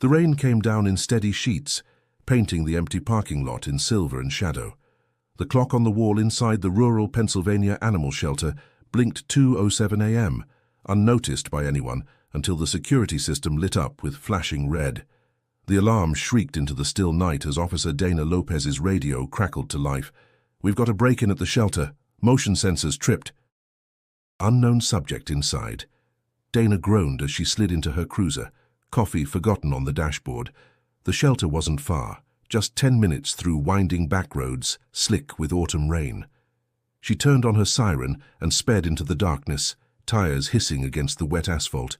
The rain came down in steady sheets, painting the empty parking lot in silver and shadow. The clock on the wall inside the rural Pennsylvania animal shelter blinked 2:07 a.m., unnoticed by anyone until the security system lit up with flashing red. The alarm shrieked into the still night as Officer Dana Lopez's radio crackled to life. "We've got a break-in at the shelter. Motion sensors tripped." Unknown subject inside. Dana groaned as she slid into her cruiser, coffee forgotten on the dashboard. The shelter wasn't far, just 10 minutes through winding back roads, slick with autumn rain. She turned on her siren and sped into the darkness, tires hissing against the wet asphalt.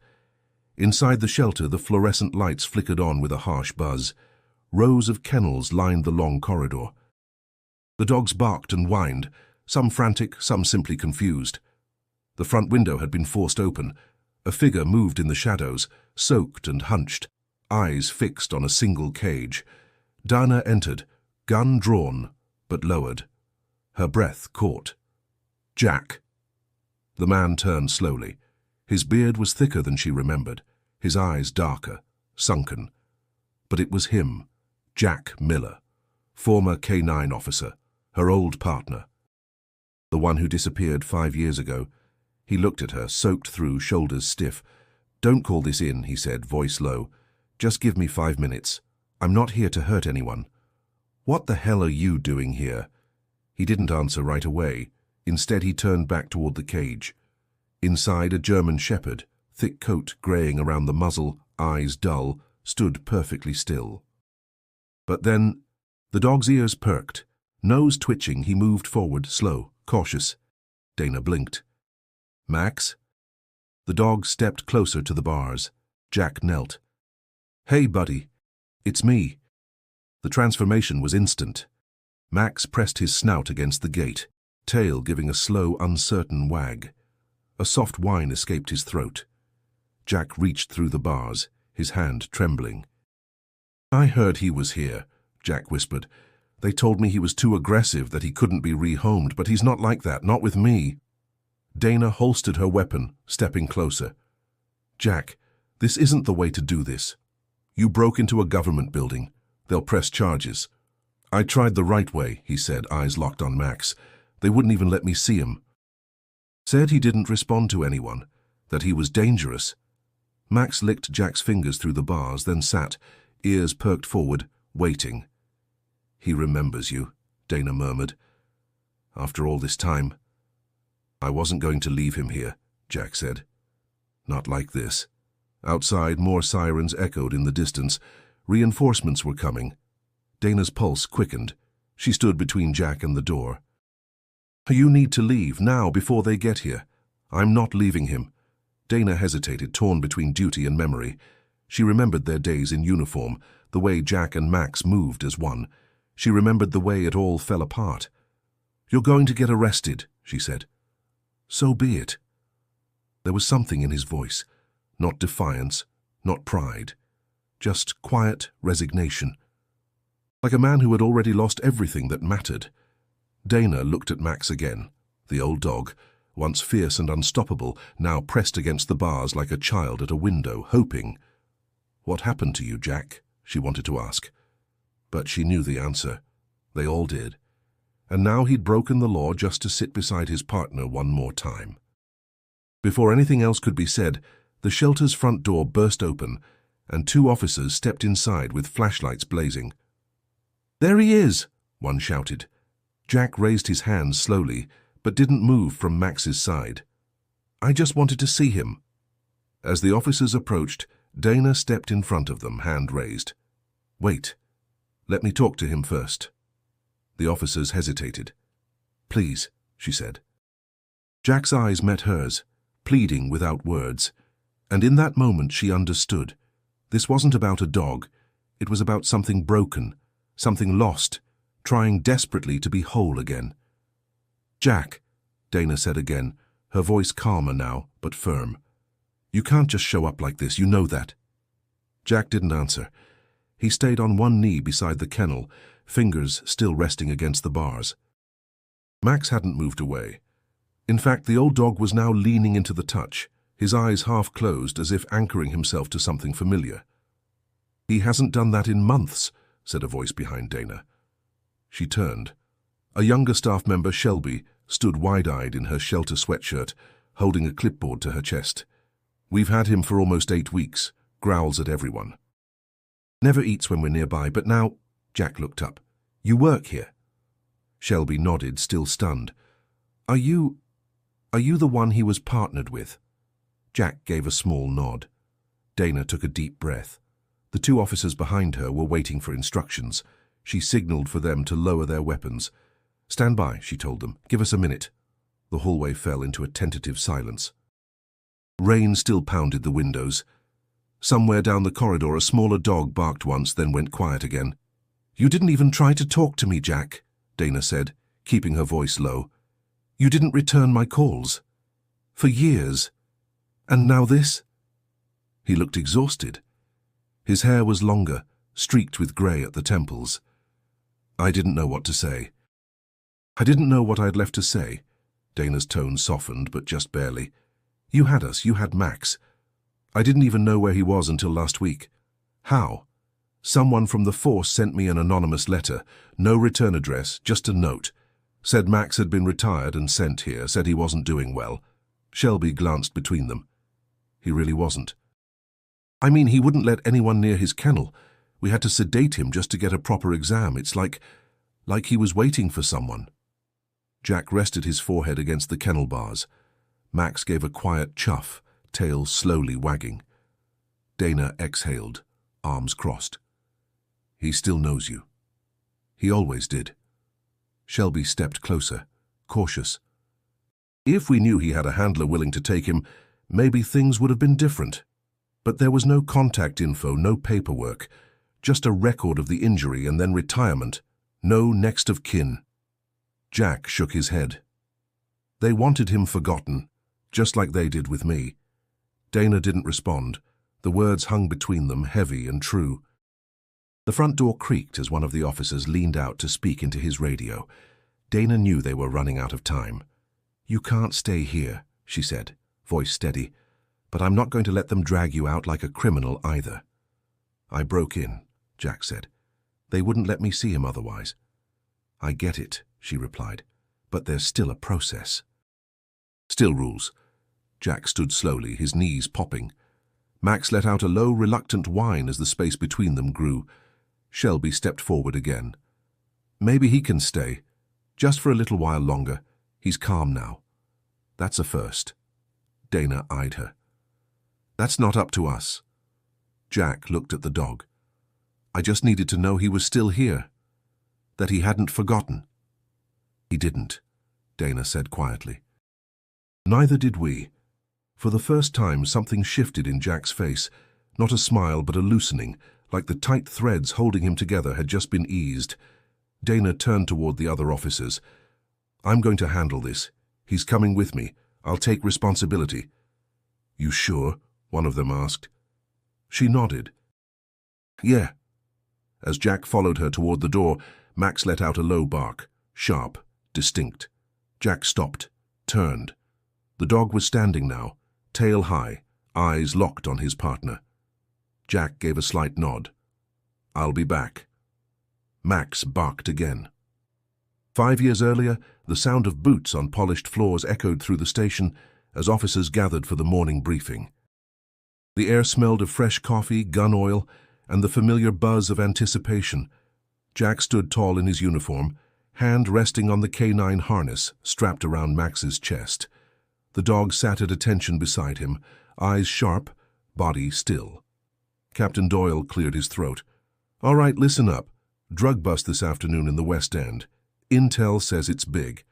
Inside the shelter, the fluorescent lights flickered on with a harsh buzz. Rows of kennels lined the long corridor. The dogs barked and whined, some frantic, some simply confused. The front window had been forced open. A figure moved in the shadows, soaked and hunched, eyes fixed on a single cage. Dana entered, gun drawn, but lowered. Her breath caught. "Jack." The man turned slowly. His beard was thicker than she remembered, his eyes darker, sunken. But it was him, Jack Miller, former K-9 officer, her old partner. The one who disappeared 5 years ago. He looked at her, soaked through, shoulders stiff. "Don't call this in," he said, voice low. "Just give me 5 minutes. I'm not here to hurt anyone." "What the hell are you doing here?" He didn't answer right away. Instead, he turned back toward the cage. Inside, a German shepherd, thick coat graying around the muzzle, eyes dull, stood perfectly still. But then, the dog's ears perked. Nose twitching, he moved forward, slow, cautious. Dana blinked. "Max?" The dog stepped closer to the bars. Jack knelt. "Hey, buddy. It's me." The transformation was instant. Max pressed his snout against the gate, tail giving a slow, uncertain wag. A soft whine escaped his throat. Jack reached through the bars, his hand trembling. "I heard he was here," Jack whispered. "They told me he was too aggressive, that he couldn't be rehomed, but he's not like that, not with me." Dana holstered her weapon, stepping closer. "Jack, this isn't the way to do this. You broke into a government building. They'll press charges." "I tried the right way," he said, eyes locked on Max. "They wouldn't even let me see him." "Said he didn't respond to anyone, that he was dangerous." Max licked Jack's fingers through the bars, then sat, ears perked forward, waiting. "He remembers you," Dana murmured. "After all this time." "I wasn't going to leave him here," Jack said. "Not like this." Outside, more sirens echoed in the distance. Reinforcements were coming. Dana's pulse quickened. She stood between Jack and the door. "You need to leave, now, before they get here." "I'm not leaving him." Dana hesitated, torn between duty and memory. She remembered their days in uniform, the way Jack and Max moved as one. She remembered the way it all fell apart. "You're going to get arrested," she said. "So be it." There was something in his voice, not defiance, not pride, just quiet resignation. Like a man who had already lost everything that mattered. Dana looked at Max again, the old dog, once fierce and unstoppable, now pressed against the bars like a child at a window, hoping. "What happened to you, Jack?" she wanted to ask. But she knew the answer. They all did. And now he'd broken the law just to sit beside his partner one more time. Before anything else could be said, the shelter's front door burst open, and 2 officers stepped inside with flashlights blazing. "There he is!" one shouted. Jack raised his hands slowly, but didn't move from Max's side. "I just wanted to see him." As the officers approached, Dana stepped in front of them, hand raised. "Wait. Let me talk to him first." The officers hesitated. "Please," she said. Jack's eyes met hers, pleading without words, and in that moment she understood. This wasn't about a dog. It was about something broken, something lost, trying desperately to be whole again. "Jack," Dana said again, her voice calmer now, but firm. "You can't just show up like this, you know that." Jack didn't answer. He stayed on one knee beside the kennel, fingers still resting against the bars. Max hadn't moved away. In fact, the old dog was now leaning into the touch, his eyes half closed as if anchoring himself to something familiar. "He hasn't done that in months," said a voice behind Dana. She turned. A younger staff member, Shelby, stood wide-eyed in her shelter sweatshirt, holding a clipboard to her chest. "We've had him for almost 8 weeks, growls at everyone. Never eats when we're nearby, but now—" Jack looked up. "You work here?" Shelby nodded, still stunned. Are you the one he was partnered with?" Jack gave a small nod. Dana took a deep breath. The 2 officers behind her were waiting for instructions. She signaled for them to lower their weapons. "Stand by," she told them. "Give us a minute." The hallway fell into a tentative silence. Rain still pounded the windows. Somewhere down the corridor, a smaller dog barked once, then went quiet again. "You didn't even try to talk to me, Jack," Dana said, keeping her voice low. "You didn't return my calls. For years. And now this?" He looked exhausted. His hair was longer, streaked with grey at the temples. "I didn't know what to say." "I didn't know what I'd left to say." Dana's tone softened, but just barely. "You had us, you had Max. I didn't even know where he was until last week. How? Someone from the Force sent me an anonymous letter, no return address, just a note. Said Max had been retired and sent here, said he wasn't doing well." Shelby glanced between them. "He really wasn't." "I mean, he wouldn't let anyone near his kennel. We had to sedate him just to get a proper exam. It's like he was waiting for someone." Jack rested his forehead against the kennel bars. Max gave a quiet chuff, tail slowly wagging. Dana exhaled, arms crossed. "He still knows you. He always did." Shelby stepped closer, cautious. "If we knew he had a handler willing to take him, maybe things would have been different. But there was no contact info, no paperwork, just a record of the injury and then retirement, no next of kin." Jack shook his head. "They wanted him forgotten, just like they did with me." Dana didn't respond. The words hung between them, heavy and true. The front door creaked as one of the officers leaned out to speak into his radio. Dana knew they were running out of time. "You can't stay here," she said, voice steady. "But I'm not going to let them drag you out like a criminal either." "I broke in," Jack said. "They wouldn't let me see him otherwise." "I get it," she replied, "but there's still a process." "Still rules." Jack stood slowly, his knees popping. Max let out a low, reluctant whine as the space between them grew. Shelby stepped forward again. "Maybe he can stay, just for a little while longer. He's calm now." "That's a first." Dana eyed her. "That's not up to us." Jack looked at the dog. "I just needed to know he was still here, that he hadn't forgotten." "He didn't," Dana said quietly. "Neither did we." For the first time, something shifted in Jack's face, not a smile but a loosening, like the tight threads holding him together had just been eased. Dana turned toward the other officers. "I'm going to handle this. He's coming with me. I'll take responsibility." "You sure?" one of them asked. She nodded. "Yeah." As Jack followed her toward the door, Max let out a low bark, sharp, distinct. Jack stopped, turned. The dog was standing now, tail high, eyes locked on his partner. Jack gave a slight nod. "I'll be back." Max barked again. 5 years earlier, the sound of boots on polished floors echoed through the station as officers gathered for the morning briefing. The air smelled of fresh coffee, gun oil, and the familiar buzz of anticipation. Jack stood tall in his uniform, hand resting on the canine harness strapped around Max's chest. The dog sat at attention beside him, eyes sharp, body still. Captain Doyle cleared his throat. "All right, listen up. Drug bust this afternoon in the West End. Intel says it's big.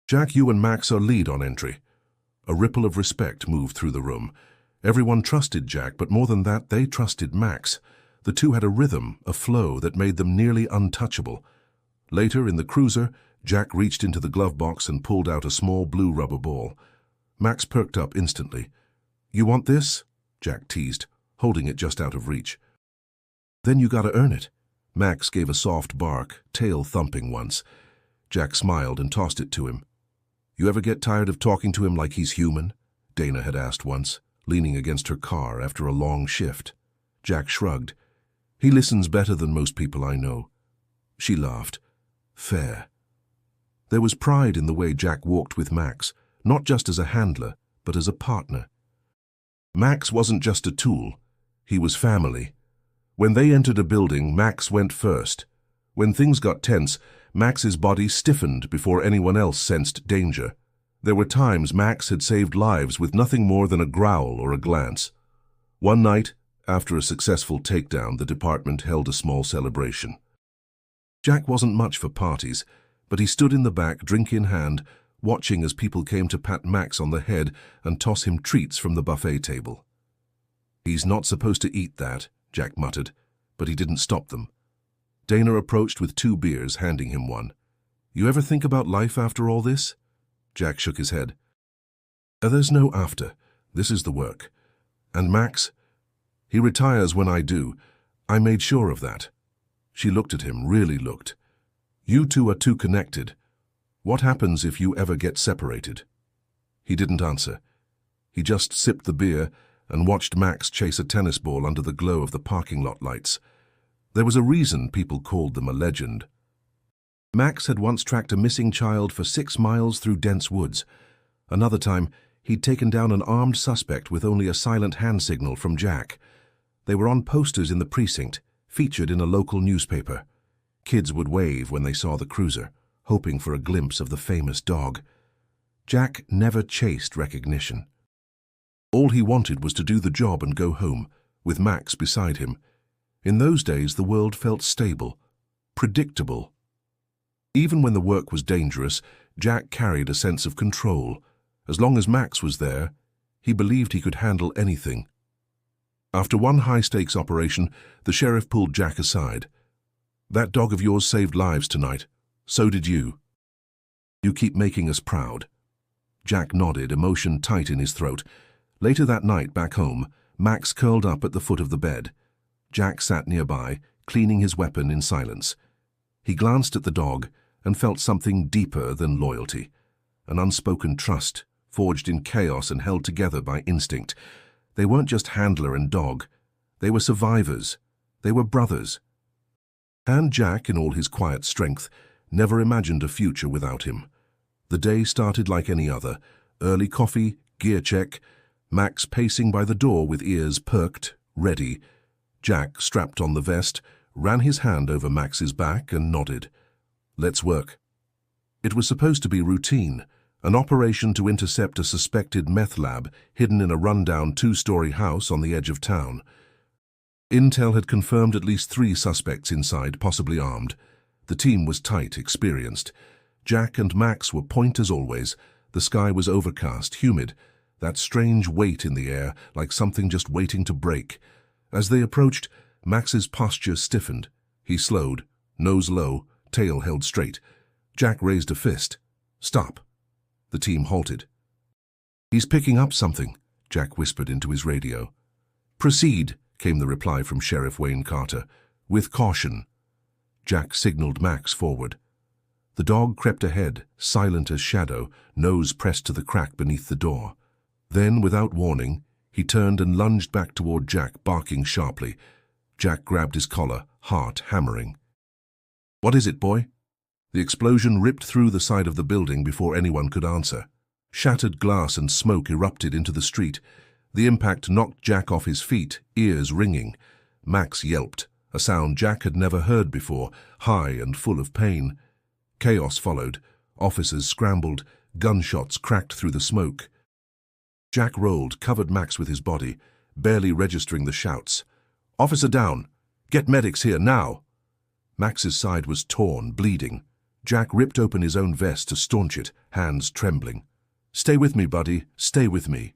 Jack, you and Max are lead on entry." A ripple of respect moved through the room. Everyone trusted Jack, but more than that, they trusted Max. The two had a rhythm, a flow that made them nearly untouchable. Later, in the cruiser, Jack reached into the glove box and pulled out a small blue rubber ball. Max perked up instantly. "You want this?" Jack teased, holding it just out of reach. "Then you gotta earn it." Max gave a soft bark, tail thumping once. Jack smiled and tossed it to him. "You ever get tired of talking to him like he's human?" Dana had asked once, leaning against her car after a long shift. Jack shrugged. He listens better than most people I know." She laughed. "Fair." There was pride in the way Jack walked with Max, not just as a handler, but as a partner. Max wasn't just a tool. He was family. When they entered a building, Max went first. When things got tense, Max's body stiffened before anyone else sensed danger. There were times Max had saved lives with nothing more than a growl or a glance. One night, after a successful takedown, the department held a small celebration. Jack wasn't much for parties, but he stood in the back, drink in hand, watching as people came to pat Max on the head and toss him treats from the buffet table. "He's not supposed to eat that," Jack muttered, but he didn't stop them. Dana approached with 2 beers, handing him one. "You ever think about life after all this?" Jack shook his head. "There's no after. This is the work. And Max, he retires when I do. I made sure of that." She looked at him, really looked. "You two are too connected. What happens if you ever get separated?" He didn't answer. He just sipped the beer and watched Max chase a tennis ball under the glow of the parking lot lights. There was a reason people called them a legend. Max had once tracked a missing child for 6 miles through dense woods. Another time, he'd taken down an armed suspect with only a silent hand signal from Jack. They were on posters in the precinct, featured in a local newspaper. Kids would wave when they saw the cruiser, hoping for a glimpse of the famous dog. Jack never chased recognition. All he wanted was to do the job and go home, with Max beside him. In those days, the world felt stable, predictable. Even when the work was dangerous, Jack carried a sense of control. As long as Max was there, he believed he could handle anything. After one high-stakes operation, the sheriff pulled Jack aside. "That dog of yours saved lives tonight. So did you. You keep making us proud." Jack nodded, emotion tight in his throat. Later that night, back home, Max curled up at the foot of the bed. Jack sat nearby, cleaning his weapon in silence. He glanced at the dog and felt something deeper than loyalty, an unspoken trust, forged in chaos and held together by instinct. They weren't just handler and dog. They were survivors. They were brothers. And Jack, in all his quiet strength, never imagined a future without him. The day started like any other. Early coffee, gear check, Max pacing by the door with ears perked, ready. Jack, strapped on the vest, ran his hand over Max's back and nodded. "Let's work." It was supposed to be routine, an operation to intercept a suspected meth lab hidden in a rundown 2-story house on the edge of town. Intel had confirmed at least 3 suspects inside, possibly armed. The team was tight, experienced. Jack and Max were point as always. The sky was overcast, humid, that strange weight in the air, like something just waiting to break. As they approached, Max's posture stiffened. He slowed, nose low, tail held straight. Jack raised a fist. "Stop." The team halted. "He's picking up something," Jack whispered into his radio. "Proceed," came the reply from Sheriff Wayne Carter. "With caution." Jack signaled Max forward. The dog crept ahead, silent as shadow, nose pressed to the crack beneath the door. Then, without warning, he turned and lunged back toward Jack, barking sharply. Jack grabbed his collar, heart hammering. "What is it, boy?" The explosion ripped through the side of the building before anyone could answer. Shattered glass and smoke erupted into the street. The impact knocked Jack off his feet, ears ringing. Max yelped, a sound Jack had never heard before, high and full of pain. Chaos followed. Officers scrambled. Gunshots cracked through the smoke. Jack rolled, covered Max with his body, barely registering the shouts. "Officer down! Get medics here, now!" Max's side was torn, bleeding. Jack ripped open his own vest to staunch it, hands trembling. "Stay with me, buddy. Stay with me."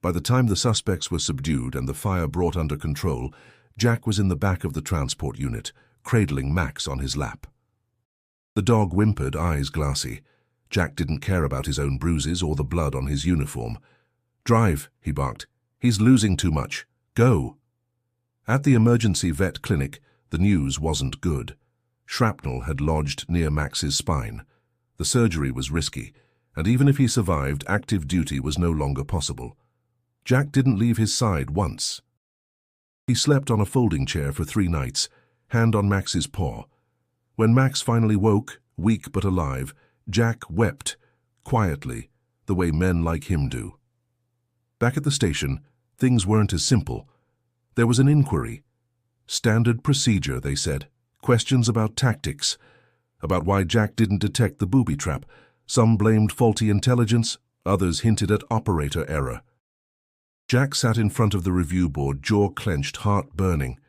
By the time the suspects were subdued and the fire brought under control, Jack was in the back of the transport unit, cradling Max on his lap. The dog whimpered, eyes glassy. Jack didn't care about his own bruises or the blood on his uniform. "Drive," he barked. "He's losing too much. Go." At the emergency vet clinic, the news wasn't good. Shrapnel had lodged near Max's spine. The surgery was risky, and even if he survived, active duty was no longer possible. Jack didn't leave his side once. He slept on a folding chair for 3 nights, hand on Max's paw. When Max finally woke, weak but alive, Jack wept, quietly, the way men like him do. Back at the station, things weren't as simple. There was an inquiry. Standard procedure, they said. Questions about tactics, about why Jack didn't detect the booby trap. Some blamed faulty intelligence, others hinted at operator error. Jack sat in front of the review board, jaw clenched, heart burning.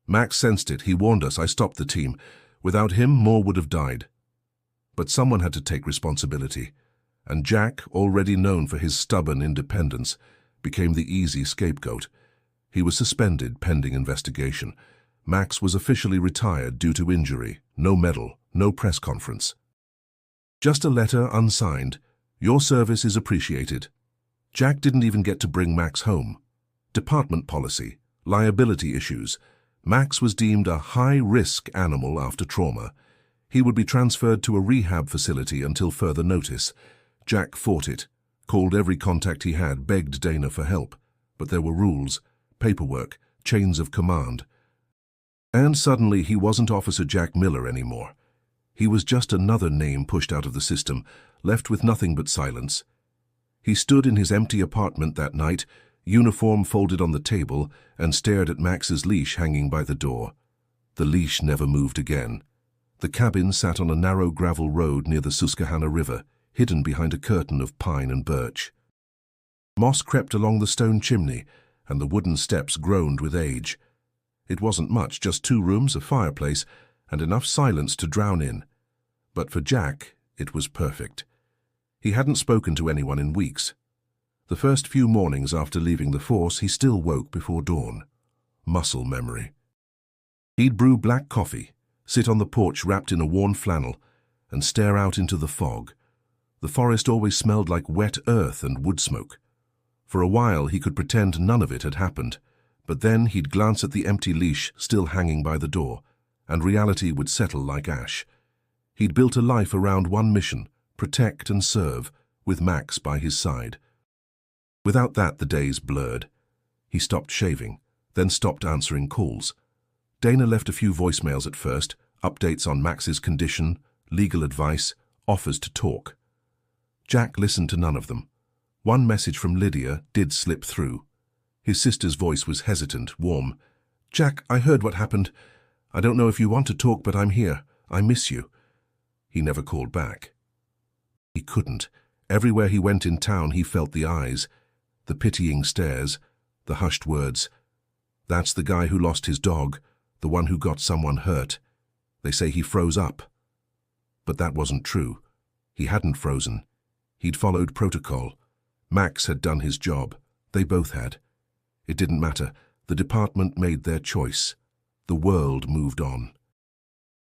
Max sensed it. He warned us. I stopped the team. Without him, more would have died. But someone had to take responsibility, and Jack, already known for his stubborn independence, became the easy scapegoat. He was suspended pending investigation. Max was officially retired due to injury. No medal, no press conference. Just a letter unsigned. Your service is appreciated. Jack didn't even get to bring Max home. Department policy, liability issues. Max was deemed a high-risk animal after trauma. He would be transferred to a rehab facility until further notice. Jack fought it, called every contact he had, begged Dana for help. But there were rules, paperwork, chains of command. And suddenly he wasn't Officer Jack Miller anymore. He was just another name pushed out of the system, left with nothing but silence. He stood in his empty apartment that night, uniform folded on the table, and stared at Max's leash hanging by the door. The leash never moved again. The cabin sat on a narrow gravel road near the Susquehanna River, hidden behind a curtain of pine and birch. Moss crept along the stone chimney, and the wooden steps groaned with age. It wasn't much, just 2 rooms, a fireplace, and enough silence to drown in. But for Jack, it was perfect. He hadn't spoken to anyone in weeks. The first few mornings after leaving the force, he still woke before dawn. Muscle memory. He'd brew black coffee, sit on the porch wrapped in a worn flannel, and stare out into the fog. The forest always smelled like wet earth and wood smoke. For a while he could pretend none of it had happened, but then he'd glance at the empty leash still hanging by the door, and reality would settle like ash. He'd built a life around one mission: protect and serve, with Max by his side. Without that, the days blurred. He stopped shaving, then stopped answering calls. Dana left a few voicemails at first, updates on Max's condition, legal advice, offers to talk. Jack listened to none of them. One message from Lydia did slip through. His sister's voice was hesitant, warm. "Jack, I heard what happened. I don't know if you want to talk, but I'm here. I miss you." He never called back. He couldn't. Everywhere he went in town, he felt the eyes, the pitying stares, the hushed words. "That's the guy who lost his dog, the one who got someone hurt. They say he froze up." But that wasn't true. He hadn't frozen. He'd followed protocol. Max had done his job. They both had. It didn't matter. The department made their choice. The world moved on.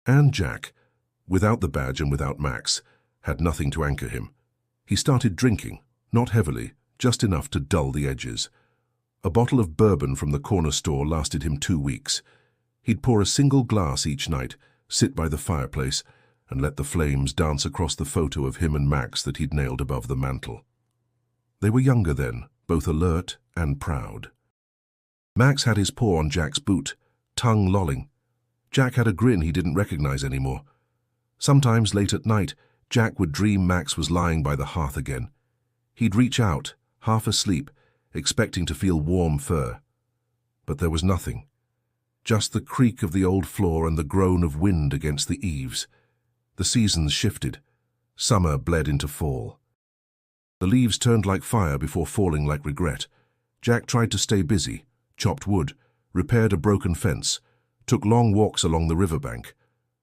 And Jack, without the badge and without Max, had nothing to anchor him. He started drinking, not heavily, just enough to dull the edges. A bottle of bourbon from the corner store lasted him 2 weeks. He'd pour a single glass each night, sit by the fireplace, and let the flames dance across the photo of him and Max that he'd nailed above the mantel. They were younger then, both alert and proud. Max had his paw on Jack's boot, tongue lolling. Jack had a grin he didn't recognize anymore. Sometimes late at night, Jack would dream Max was lying by the hearth again. He'd reach out, half asleep, expecting to feel warm fur. But there was nothing. Just the creak of the old floor and the groan of wind against the eaves. The seasons shifted. Summer bled into fall. The leaves turned like fire before falling like regret. Jack tried to stay busy, chopped wood, repaired a broken fence, took long walks along the riverbank.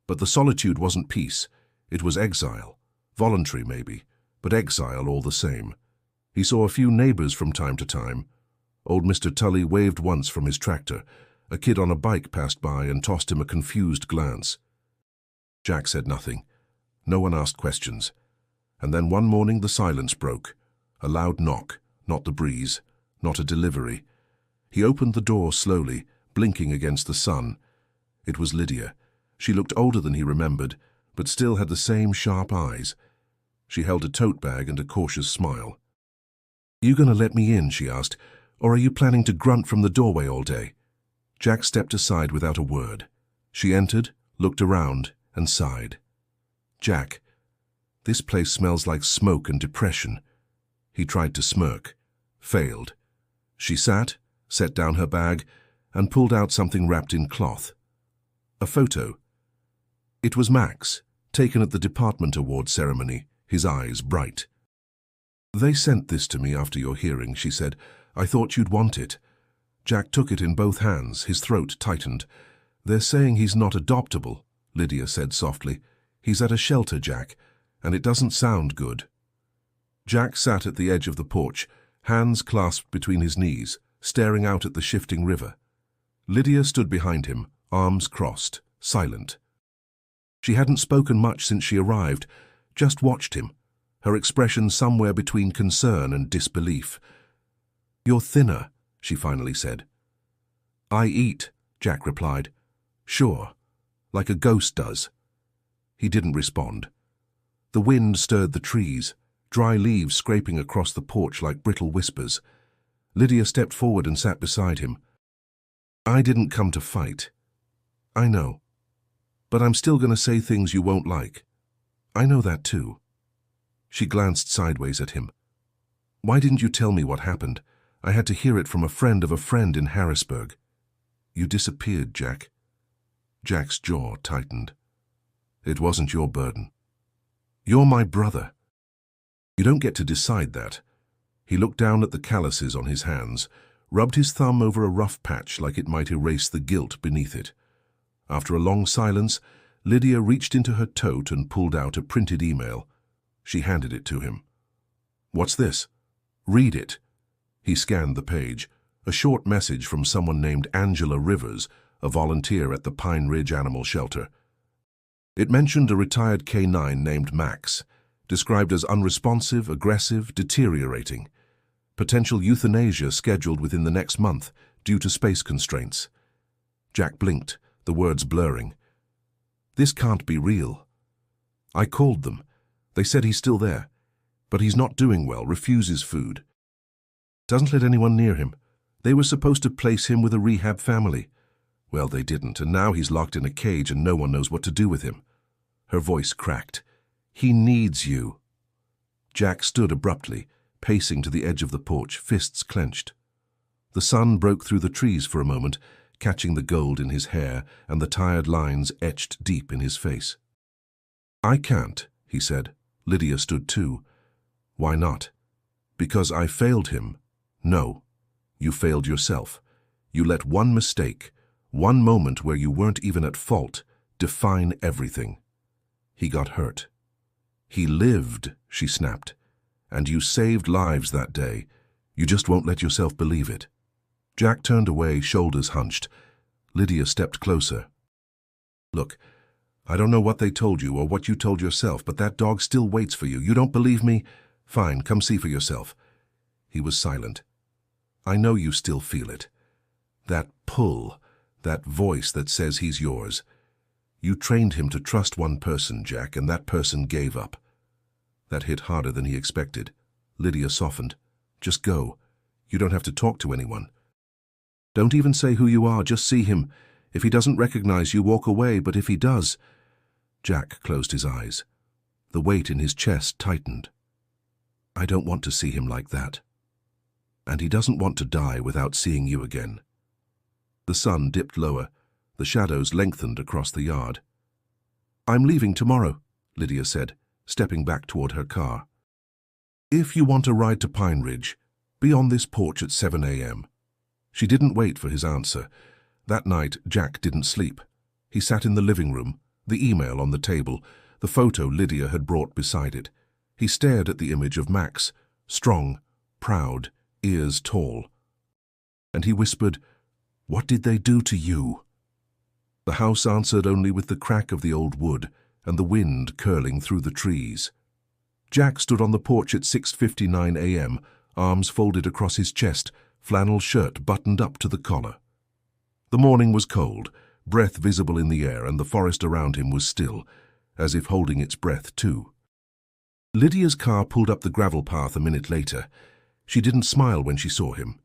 But the solitude wasn't peace. It was exile. Voluntary, maybe, but exile all the same. He saw a few neighbors from time to time. Old Mr. Tully waved once from his tractor. A kid on a bike passed by and tossed him a confused glance. Jack said nothing. No one asked questions. And then one morning the silence broke. A loud knock, not the breeze, not a delivery. He opened the door slowly, blinking against the sun. It was Lydia. She looked older than he remembered, but still had the same sharp eyes. She held a tote bag and a cautious smile. "You gonna let me in?" she asked, "or are you planning to grunt from the doorway all day?" Jack stepped aside without a word. She entered, looked around, and sighed. "Jack, this place smells like smoke and depression." He tried to smirk. Failed. She sat, set down her bag, and pulled out something wrapped in cloth. A photo. It was Max, taken at the department award ceremony, his eyes bright. "They sent this to me after your hearing," she said. "I thought you'd want it." Jack took it in both hands, his throat tightened. "They're saying he's not adoptable," Lydia said softly. "He's at a shelter, Jack, and it doesn't sound good." Jack sat at the edge of the porch, hands clasped between his knees, staring out at the shifting river. Lydia stood behind him, arms crossed, silent. She hadn't spoken much since she arrived, just watched him, her expression somewhere between concern and disbelief. "You're thinner," she finally said. "I eat," Jack replied. "Sure, like a ghost does." He didn't respond. The wind stirred the trees, dry leaves scraping across the porch like brittle whispers. Lydia stepped forward and sat beside him. "I didn't come to fight. I know. But I'm still going to say things you won't like. I know that too." She glanced sideways at him. "Why didn't you tell me what happened? I had to hear it from a friend of a friend in Harrisburg." "You disappeared, Jack." Jack's jaw tightened. "It wasn't your burden. You're my brother. You don't get to decide that." He looked down at the calluses on his hands, rubbed his thumb over a rough patch like it might erase the guilt beneath it. After a long silence, Lydia reached into her tote and pulled out a printed email. She handed it to him. "What's this?" "Read it." He scanned the page. A short message from someone named Angela Rivers, a volunteer at the Pine Ridge Animal Shelter. It mentioned a retired canine named Max, described as unresponsive, aggressive, deteriorating. Potential euthanasia scheduled within the next month due to space constraints. Jack blinked, the words blurring. "This can't be real." "I called them. They said he's still there. But he's not doing well, refuses food. Doesn't let anyone near him. They were supposed to place him with a rehab family. Well, they didn't, and now he's locked in a cage and no one knows what to do with him." Her voice cracked. "He needs you." Jack stood abruptly, pacing to the edge of the porch, fists clenched. The sun broke through the trees for a moment, catching the gold in his hair and the tired lines etched deep in his face. "I can't," he said. Lydia stood too. "Why not?" "Because I failed him." "No. You failed yourself. You let one mistake, one moment where you weren't even at fault, define everything." He got hurt. "He lived," she snapped. "And you saved lives that day. You just won't let yourself believe it." Jack turned away, shoulders hunched. Lydia stepped closer. "Look, I don't know what they told you or what you told yourself, but that dog still waits for you. You don't believe me? Fine, come see for yourself." He was silent. "I know you still feel it. That pull, that voice that says he's yours. You trained him to trust one person, Jack, and that person gave up." That hit harder than he expected. Lydia softened. "Just go. You don't have to talk to anyone. Don't even say who you are, just see him. If he doesn't recognize you, walk away, but if he does—" Jack closed his eyes. The weight in his chest tightened. "I don't want to see him like that. And he doesn't want to die without seeing you again." The sun dipped lower. The shadows lengthened across the yard. "I'm leaving tomorrow," Lydia said, stepping back toward her car. "If you want a ride to Pine Ridge, be on this porch at 7 a.m. She didn't wait for his answer. That night, Jack didn't sleep. He sat in the living room, the email on the table, the photo Lydia had brought beside it. He stared at the image of Max, strong, proud, ears tall. And he whispered, "What did they do to you?" The house answered only with the crack of the old wood and the wind curling through the trees. Jack stood on the porch at 6:59 a.m., arms folded across his chest, flannel shirt buttoned up to the collar. The morning was cold, breath visible in the air, and the forest around him was still, as if holding its breath too. Lydia's car pulled up the gravel path a minute later. She didn't smile when she saw him.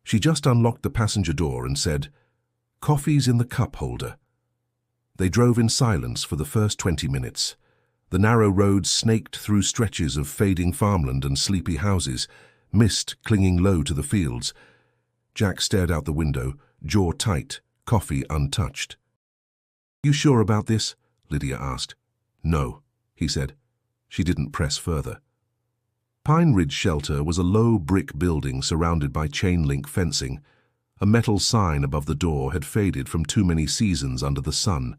She just unlocked the passenger door and said, Coffee's in the cup holder. They drove in silence for the first 20 minutes. The narrow road snaked through stretches of fading farmland and sleepy houses, mist clinging low to the fields. Jack stared out the window, jaw tight, coffee untouched. "You sure about this?" Lydia asked. "No," he said. She didn't press further. Pine Ridge Shelter was a low brick building surrounded by chain-link fencing. A metal sign above the door had faded from too many seasons under the sun.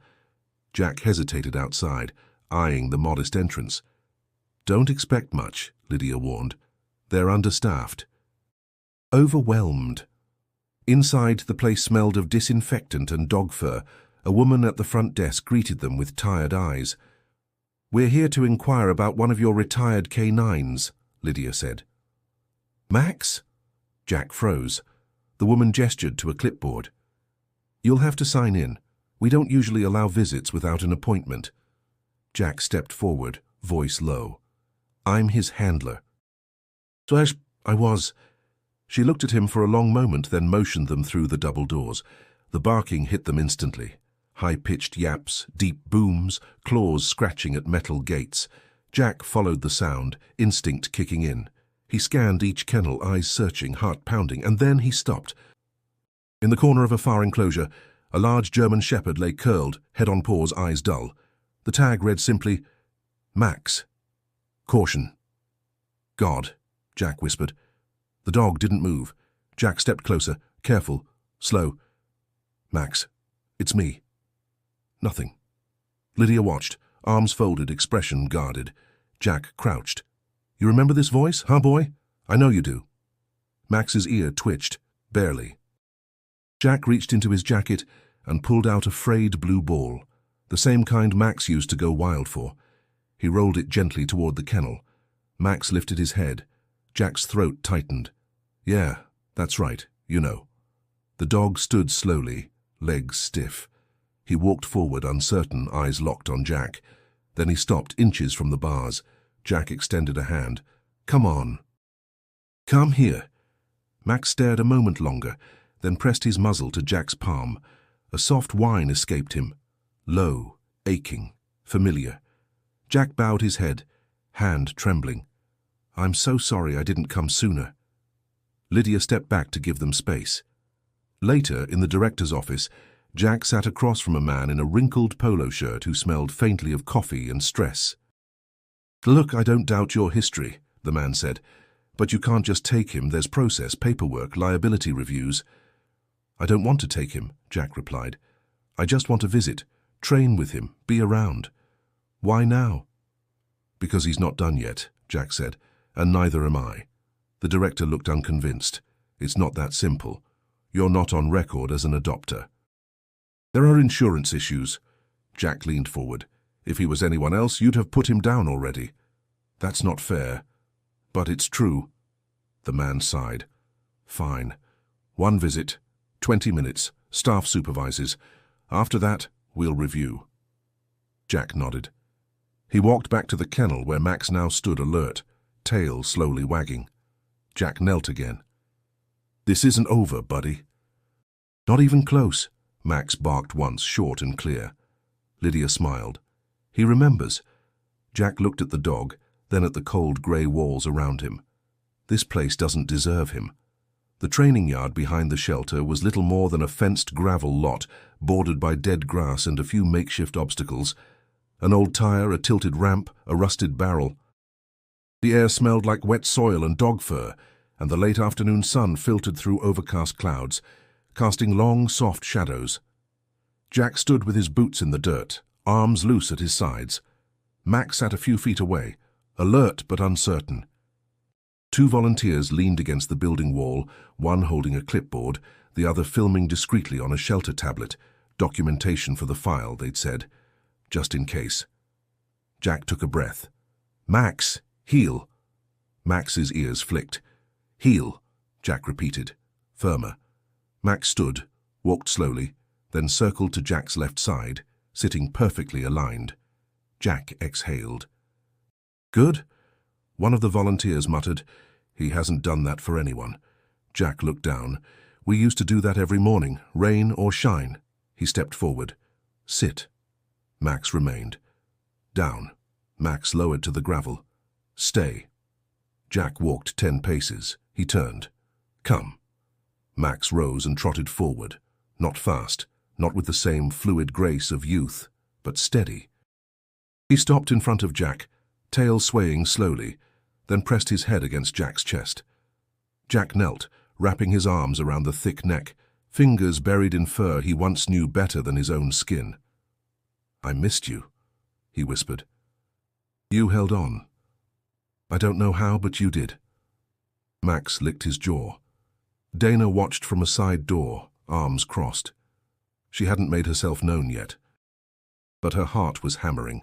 Jack hesitated outside, eyeing the modest entrance. "Don't expect much," Lydia warned. "They're understaffed." Overwhelmed. Inside, the place smelled of disinfectant and dog fur. A woman at the front desk greeted them with tired eyes. "We're here to inquire about one of your retired K9s, Lydia said. "Max?" Jack froze. The woman gestured to a clipboard. "You'll have to sign in. We don't usually allow visits without an appointment." Jack stepped forward, voice low. "I'm his handler." "Slash, I was." She looked at him for a long moment, then motioned them through the double doors. The barking hit them instantly. High-pitched yaps, deep booms, claws scratching at metal gates. Jack followed the sound, instinct kicking in. He scanned each kennel, eyes searching, heart pounding, and then he stopped. In the corner of a far enclosure, a large German shepherd lay curled, head on paws, eyes dull. The tag read simply, "Max. Caution." "God," Jack whispered. The dog didn't move. Jack stepped closer, careful, slow. "Max, it's me." Nothing. Lydia watched, arms folded, expression guarded. Jack crouched. "You remember this voice, huh, boy? I know you do." Max's ear twitched, barely. Jack reached into his jacket and pulled out a frayed blue ball, the same kind Max used to go wild for. He rolled it gently toward the kennel. Max lifted his head. Jack's throat tightened. "Yeah, that's right, you know." The dog stood slowly, legs stiff. He walked forward, uncertain, eyes locked on Jack. Then he stopped inches from the bars. Jack extended a hand. "Come on." "Come here." Max stared a moment longer, then pressed his muzzle to Jack's palm. A soft whine escaped him. Low, aching, familiar. Jack bowed his head, hand trembling. "I'm so sorry I didn't come sooner." Lydia stepped back to give them space. Later, in the director's office, Jack sat across from a man in a wrinkled polo shirt who smelled faintly of coffee and stress. "Look, I don't doubt your history," the man said, "but you can't just take him. There's process, paperwork, liability reviews." "I don't want to take him," Jack replied. "I just want to visit, train with him, be around." "Why now?" "Because he's not done yet," Jack said, "and neither am I." The director looked unconvinced. "It's not that simple. You're not on record as an adopter." "There are insurance issues." Jack leaned forward. "If he was anyone else, you'd have put him down already." "That's not fair." "But it's true." The man sighed. "Fine. 1 visit, 20 minutes, staff supervises. After that, we'll review." Jack nodded. He walked back to the kennel where Max now stood alert, tail slowly wagging. Jack knelt again. "This isn't over, buddy." "Not even close," Max barked once, short and clear. Lydia smiled. "He remembers." Jack looked at the dog, then at the cold grey walls around him. This place doesn't deserve him. The training yard behind the shelter was little more than a fenced gravel lot, bordered by dead grass and a few makeshift obstacles. An old tire, a tilted ramp, a rusted barrel. The air smelled like wet soil and dog fur, and the late afternoon sun filtered through overcast clouds, casting long, soft shadows. Jack stood with his boots in the dirt, arms loose at his sides. Max sat a few feet away, alert but uncertain. 2 volunteers leaned against the building wall, one holding a clipboard, the other filming discreetly on a shelter tablet, documentation for the file, they'd said, just in case. Jack took a breath. "Max, heel." Max's ears flicked. "Heel," Jack repeated, firmer. Max stood, walked slowly, then circled to Jack's left side, sitting perfectly aligned. Jack exhaled. "Good?" One of the volunteers muttered. "He hasn't done that for anyone." Jack looked down. We used to do that every morning, rain or shine. He stepped forward. Sit. Max remained. Down. Max lowered to the gravel. Stay. Jack walked 10 paces. He turned. Come. Max rose and trotted forward. Not fast, not with the same fluid grace of youth, but steady. He stopped in front of Jack, tail swaying slowly, then pressed his head against Jack's chest. Jack knelt, wrapping his arms around the thick neck, fingers buried in fur he once knew better than his own skin. I missed you, he whispered. You held on. I don't know how, but you did. Max licked his jaw. Dana watched from a side door, arms crossed. She hadn't made herself known yet. But her heart was hammering.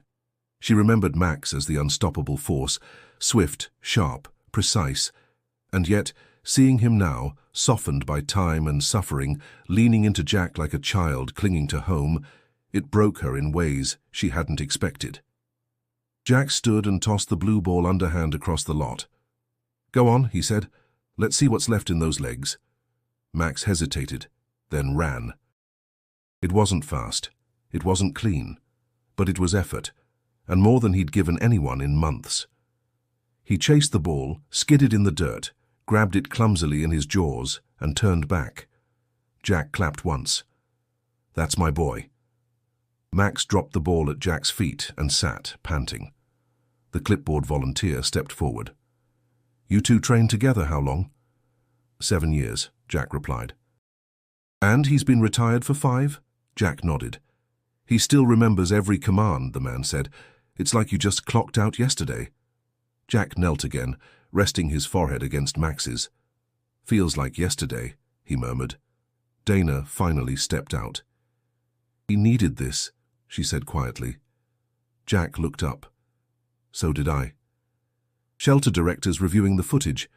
She remembered Max as the unstoppable force, swift, sharp, precise, and yet, seeing him now, softened by time and suffering, leaning into Jack like a child clinging to home, it broke her in ways she hadn't expected. Jack stood and tossed the blue ball underhand across the lot. Go on, he said. Let's see what's left in those legs. Max hesitated, then ran. It wasn't fast, it wasn't clean, but it was effort, and more than he'd given anyone in months. He chased the ball, skidded in the dirt, grabbed it clumsily in his jaws, and turned back. Jack clapped once. That's my boy. Max dropped the ball at Jack's feet and sat, panting. The clipboard volunteer stepped forward. You two trained together how long? 7 years, Jack replied. And he's been retired for 5? Jack nodded. He still remembers every command, the man said. It's like you just clocked out yesterday. Jack knelt again, resting his forehead against Max's. Feels like yesterday, he murmured. Dana finally stepped out. He needed this, she said quietly. Jack looked up. So did I. Shelter director's reviewing the footage.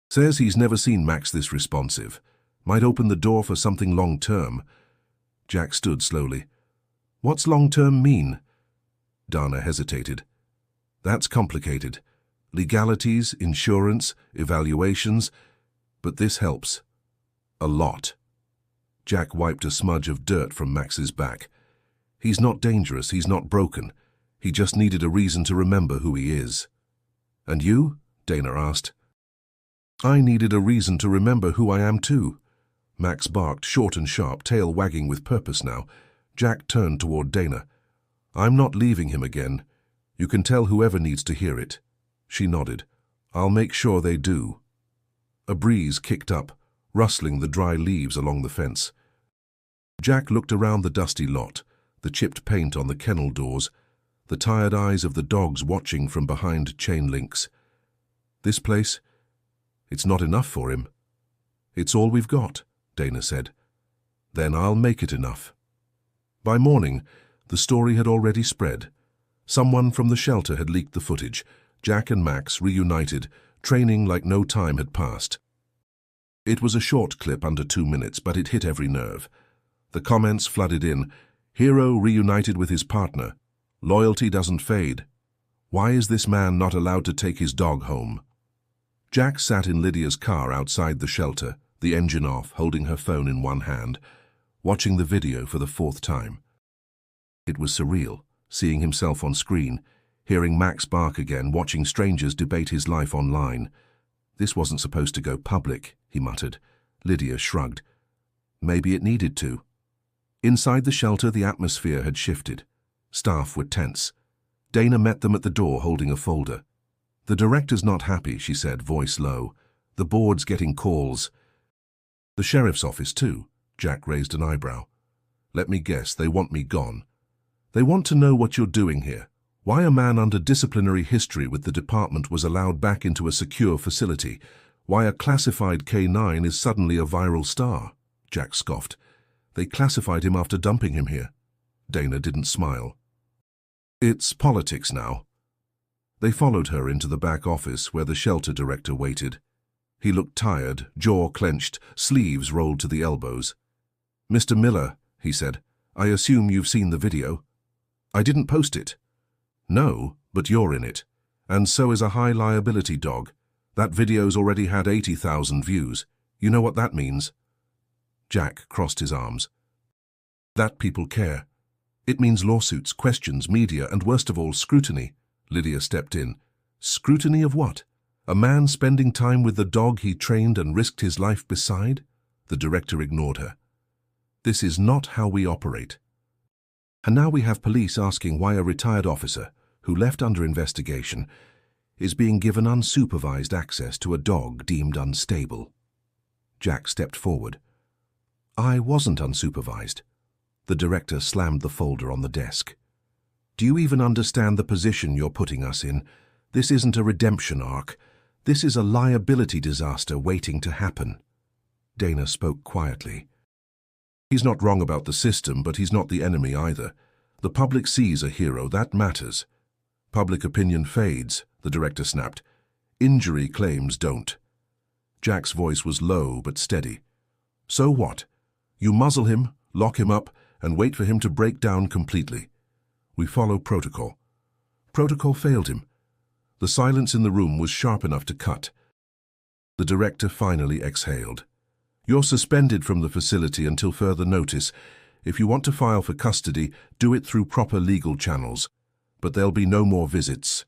Says he's never seen Max this responsive. Might open the door for something long-term. Jack stood slowly. What's long-term mean? Dana hesitated. That's complicated. Legalities, insurance, evaluations. But this helps. A lot. Jack wiped a smudge of dirt from Max's back. He's not dangerous, he's not broken. He just needed a reason to remember who he is. And you? Dana asked. I needed a reason to remember who I am too. Max barked, short and sharp, tail wagging with purpose now. Jack turned toward Dana. I'm not leaving him again. You can tell whoever needs to hear it. She nodded. I'll make sure they do. A breeze kicked up, rustling the dry leaves along the fence. Jack looked around the dusty lot, the chipped paint on the kennel doors, the tired eyes of the dogs watching from behind chain links. This place? It's not enough for him. It's all we've got, Dana said. Then I'll make it enough. By morning, the story had already spread. Someone from the shelter had leaked the footage. Jack and Max reunited, training like no time had passed. It was a short clip under 2 minutes, but it hit every nerve. The comments flooded in. Hero reunited with his partner. Loyalty doesn't fade. Why is this man not allowed to take his dog home? Jack sat in Lydia's car outside the shelter, the engine off, holding her phone in one hand, watching the video for the 4th time. It was surreal, seeing himself on screen, hearing Max bark again, watching strangers debate his life online. This wasn't supposed to go public, he muttered. Lydia shrugged. Maybe it needed to. Inside the shelter, the atmosphere had shifted. Staff were tense. Dana met them at the door holding a folder. The director's not happy, she said, voice low. The board's getting calls. The sheriff's office too. Jack raised an eyebrow. Let me guess, they want me gone. They want to know what you're doing here. Why a man under disciplinary history with the department was allowed back into a secure facility. Why a classified K9 is suddenly a viral star. Jack scoffed. They classified him after dumping him here. Dana didn't smile. It's politics now. They followed her into the back office where the shelter director waited. He looked tired, jaw clenched, sleeves rolled to the elbows. Mr. Miller, he said, I assume you've seen the video. I didn't post it. No, but you're in it. And so is a high-liability dog. That video's already had 80,000 views. You know what that means? Jack crossed his arms. That people care. It means lawsuits, questions, media, and worst of all, scrutiny. Lydia stepped in. Scrutiny of what? A man spending time with the dog he trained and risked his life beside? The director ignored her. This is not how we operate. And now we have police asking why a retired officer, who left under investigation, is being given unsupervised access to a dog deemed unstable. Jack stepped forward. I wasn't unsupervised. The director slammed the folder on the desk. Do you even understand the position you're putting us in? This isn't a redemption arc. This is a liability disaster waiting to happen. Dana spoke quietly. He's not wrong about the system, but he's not the enemy either. The public sees a hero, that matters. Public opinion fades, the director snapped. Injury claims don't. Jack's voice was low but steady. So what? You muzzle him, lock him up, and wait for him to break down completely. We follow protocol. Protocol failed him. The silence in the room was sharp enough to cut. The director finally exhaled. You're suspended from the facility until further notice. If you want to file for custody, do it through proper legal channels. But there'll be no more visits.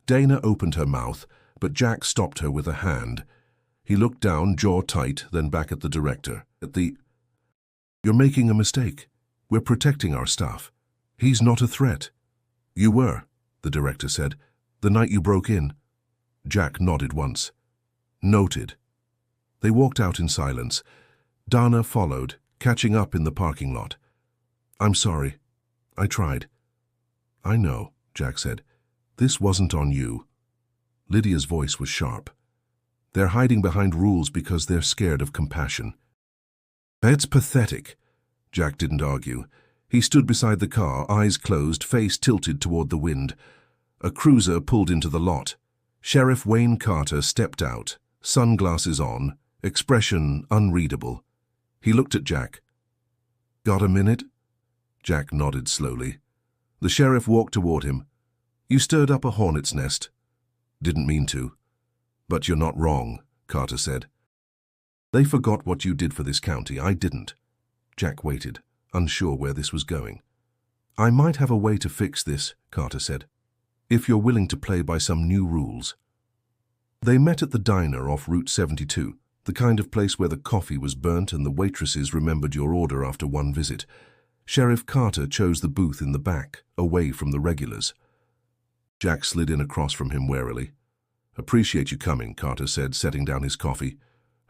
Dana opened her mouth, but Jack stopped her with a hand. He looked down, jaw tight, then back at the director. You're making a mistake. We're protecting our staff. He's not a threat. You were, the director said, the night you broke in. Jack nodded once. Noted. They walked out in silence. Dana followed, catching up in the parking lot. I'm sorry. I tried. I know, Jack said. This wasn't on you. Lydia's voice was sharp. They're hiding behind rules because they're scared of compassion. It's pathetic. Jack didn't argue. He stood beside the car, eyes closed, face tilted toward the wind. A cruiser pulled into the lot. Sheriff Wayne Carter stepped out, sunglasses on, expression unreadable. He looked at Jack. Got a minute? Jack nodded slowly. The sheriff walked toward him. You stirred up a hornet's nest. Didn't mean to. But you're not wrong, Carter said. They forgot what you did for this county. I didn't. Jack waited, unsure where this was going. I might have a way to fix this, Carter said, if you're willing to play by some new rules. They met at the diner off Route 72, the kind of place where the coffee was burnt and the waitresses remembered your order after one visit. Sheriff Carter chose the booth in the back, away from the regulars. Jack slid in across from him warily. Appreciate you coming, Carter said, setting down his coffee.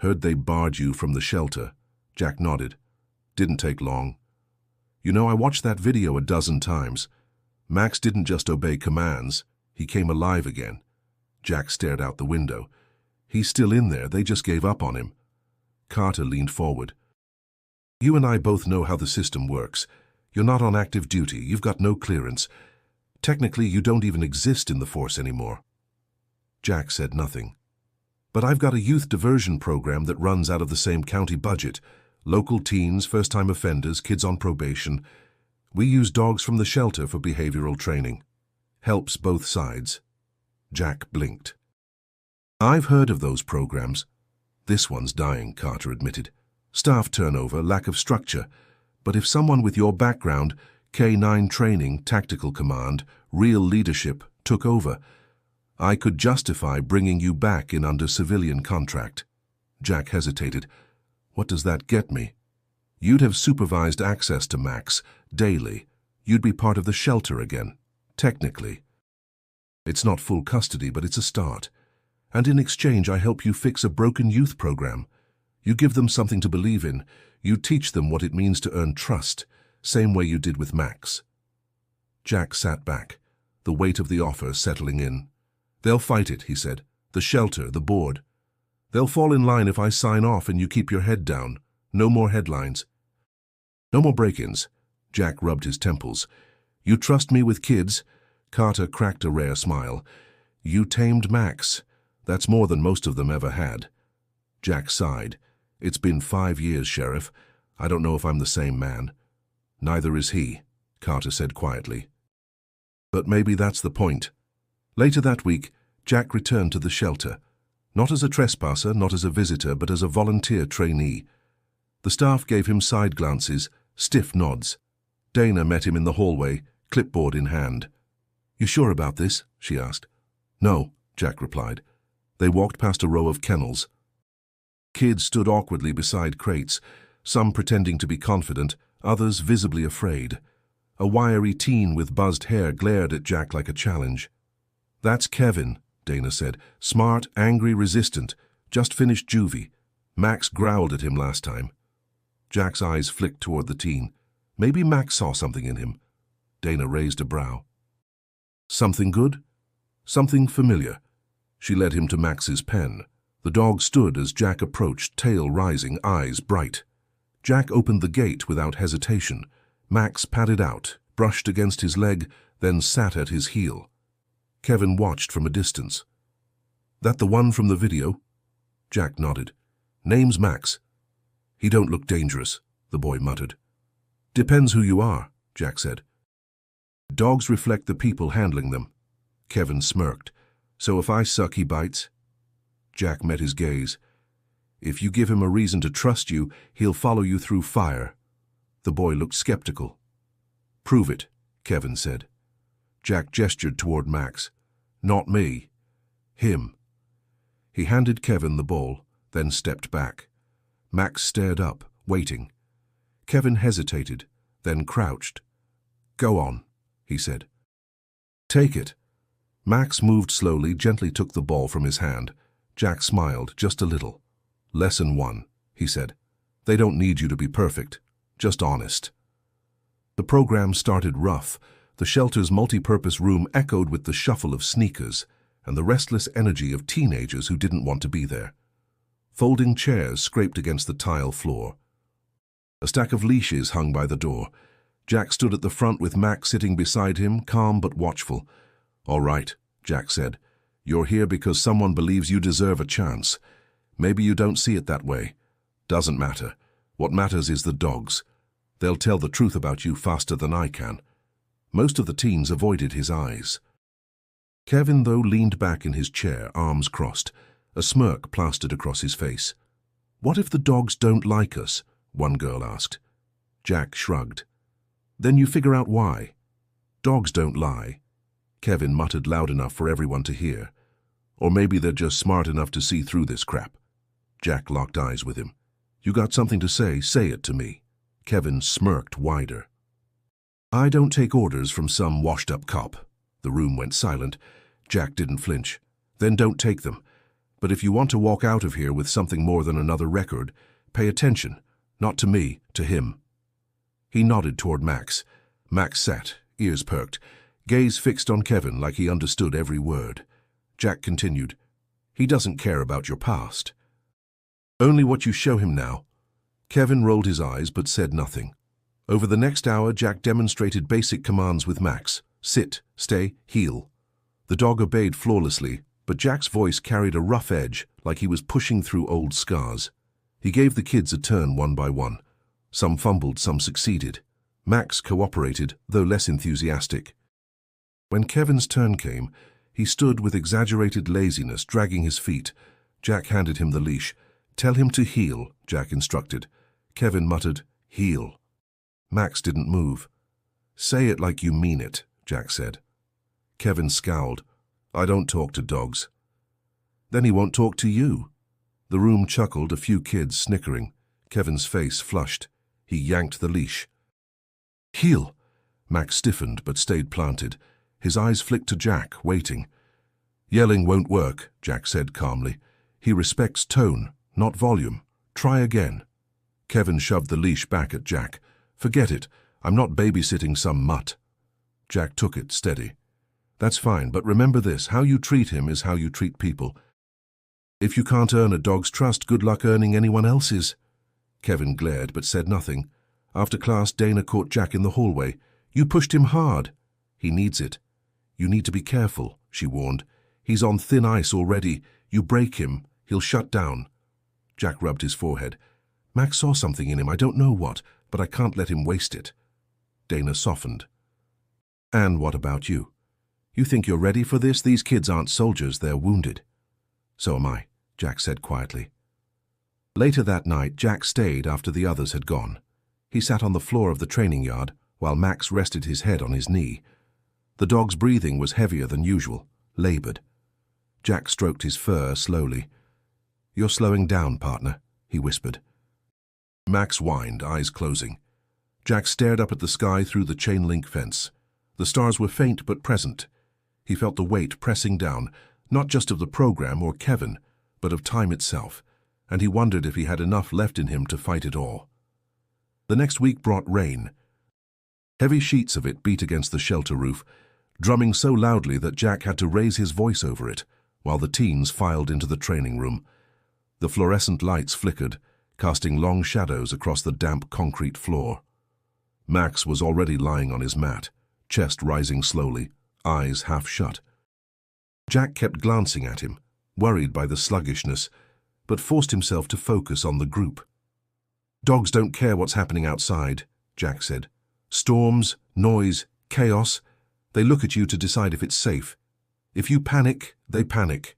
Heard they barred you from the shelter. Jack nodded. Didn't take long. You know, I watched that video a dozen times. Max didn't just obey commands. He came alive again. Jack stared out the window. He's still in there. They just gave up on him. Carter leaned forward. You and I both know how the system works. You're not on active duty. You've got no clearance. Technically, you don't even exist in the force anymore. Jack said nothing. But I've got a youth diversion program that runs out of the same county budget. Local teens, first-time offenders, kids on probation. We use dogs from the shelter for behavioral training. Helps both sides. Jack blinked. I've heard of those programs. This one's dying, Carter admitted. Staff turnover, lack of structure. But if someone with your background, K-9 training, tactical command, real leadership, took over, I could justify bringing you back in under civilian contract. Jack hesitated. What does that get me? You'd have supervised access to Max, daily. You'd be part of the shelter again, technically. It's not full custody, but it's a start. And in exchange, I help you fix a broken youth program. You give them something to believe in. You teach them what it means to earn trust, same way you did with Max. Jack sat back, the weight of the offer settling in. They'll fight it, he said. The shelter, the board. They'll fall in line if I sign off and you keep your head down. No more headlines. No more break-ins. Jack rubbed his temples. You trust me with kids? Carter cracked a rare smile. You tamed Max. That's more than most of them ever had. Jack sighed. It's been 5 years, Sheriff. I don't know if I'm the same man. Neither is he, Carter said quietly. But maybe that's the point. Later that week, Jack returned to the shelter. Not as a trespasser, not as a visitor, but as a volunteer trainee. The staff gave him side glances, stiff nods. Dana met him in the hallway, clipboard in hand. "You sure about this?" she asked. "No," Jack replied. They walked past a row of kennels. Kids stood awkwardly beside crates, some pretending to be confident, others visibly afraid. A wiry teen with buzzed hair glared at Jack like a challenge. "That's Kevin," Dana said. "Smart, angry, resistant. Just finished juvie. Max growled at him last time." Jack's eyes flicked toward the teen. Maybe Max saw something in him. Dana raised a brow. "Something good?" "Something familiar." She led him to Max's pen. The dog stood as Jack approached, tail rising, eyes bright. Jack opened the gate without hesitation. Max padded out, brushed against his leg, then sat at his heel. Kevin watched from a distance. "That the one from the video?" Jack nodded. "Name's Max." "He don't look dangerous," the boy muttered. "Depends who you are," Jack said. "Dogs reflect the people handling them." Kevin smirked. "So if I suck, he bites?" Jack met his gaze. "If you give him a reason to trust you, he'll follow you through fire." The boy looked skeptical. "Prove it," Kevin said. Jack gestured toward Max. "Not me. Him." He handed Kevin the ball, then stepped back. Max stared up, waiting. Kevin hesitated, then crouched. "Go on," he said. "Take it." Max moved slowly, gently took the ball from his hand. Jack smiled, just a little. "Lesson 1, he said. "They don't need you to be perfect, just honest." The program started rough. The shelter's multi-purpose room echoed with the shuffle of sneakers and the restless energy of teenagers who didn't want to be there. Folding chairs scraped against the tile floor. A stack of leashes hung by the door. Jack stood at the front with Max sitting beside him, calm but watchful. "All right," Jack said. "You're here because someone believes you deserve a chance. Maybe you don't see it that way. Doesn't matter. What matters is the dogs. They'll tell the truth about you faster than I can." Most of the teens avoided his eyes. Kevin, though, leaned back in his chair, arms crossed, a smirk plastered across his face. "What if the dogs don't like us?" one girl asked. Jack shrugged. "Then you figure out why. Dogs don't lie." Kevin muttered loud enough for everyone to hear. "Or maybe they're just smart enough to see through this crap." Jack locked eyes with him. "You got something to say it to me." Kevin smirked wider. "I don't take orders from some washed-up cop." The room went silent. Jack didn't flinch. "Then don't take them. But if you want to walk out of here with something more than another record, pay attention. Not to me, to him." He nodded toward Max. Max sat, ears perked, gaze fixed on Kevin like he understood every word. Jack continued, "He doesn't care about your past. Only what you show him now." Kevin rolled his eyes but said nothing. Over the next hour, Jack demonstrated basic commands with Max. Sit, stay, heel. The dog obeyed flawlessly, but Jack's voice carried a rough edge, like he was pushing through old scars. He gave the kids a turn one by one. Some fumbled, some succeeded. Max cooperated, though less enthusiastic. When Kevin's turn came, he stood with exaggerated laziness, dragging his feet. Jack handed him the leash. "Tell him to heel," Jack instructed. Kevin muttered, "Heel." Max didn't move. "Say it like you mean it," Jack said. Kevin scowled. "I don't talk to dogs." "Then he won't talk to you." The room chuckled, a few kids snickering. Kevin's face flushed. He yanked the leash. "Heel!" Max stiffened but stayed planted. His eyes flicked to Jack, waiting. "Yelling won't work," Jack said calmly. "He respects tone, not volume. Try again." Kevin shoved the leash back at Jack. "Forget it. I'm not babysitting some mutt." Jack took it, steady. "That's fine, but remember this. How you treat him is how you treat people. If you can't earn a dog's trust, good luck earning anyone else's." Kevin glared but said nothing. After class, Dana caught Jack in the hallway. "You pushed him hard." "He needs it." "You need to be careful," she warned. "He's on thin ice already. You break him, he'll shut down." Jack rubbed his forehead. "Max saw something in him, I don't know what, but I can't let him waste it." Dana softened. "And what about you? You think you're ready for this? These kids aren't soldiers, they're wounded." "So am I," Jack said quietly. Later that night, Jack stayed after the others had gone. He sat on the floor of the training yard while Max rested his head on his knee. The dog's breathing was heavier than usual, labored. Jack stroked his fur slowly. "You're slowing down, partner," he whispered. Max whined, eyes closing. Jack stared up at the sky through the chain-link fence. The stars were faint but present. He felt the weight pressing down, not just of the program or Kevin, but of time itself, and he wondered if he had enough left in him to fight it all. The next week brought rain. Heavy sheets of it beat against the shelter roof, drumming so loudly that Jack had to raise his voice over it, while the teens filed into the training room. The fluorescent lights flickered, casting long shadows across the damp concrete floor. Max was already lying on his mat, chest rising slowly, eyes half shut. Jack kept glancing at him, worried by the sluggishness, but forced himself to focus on the group. "Dogs don't care what's happening outside," Jack said. "Storms, noise, chaos, they look at you to decide if it's safe. If you panic, they panic.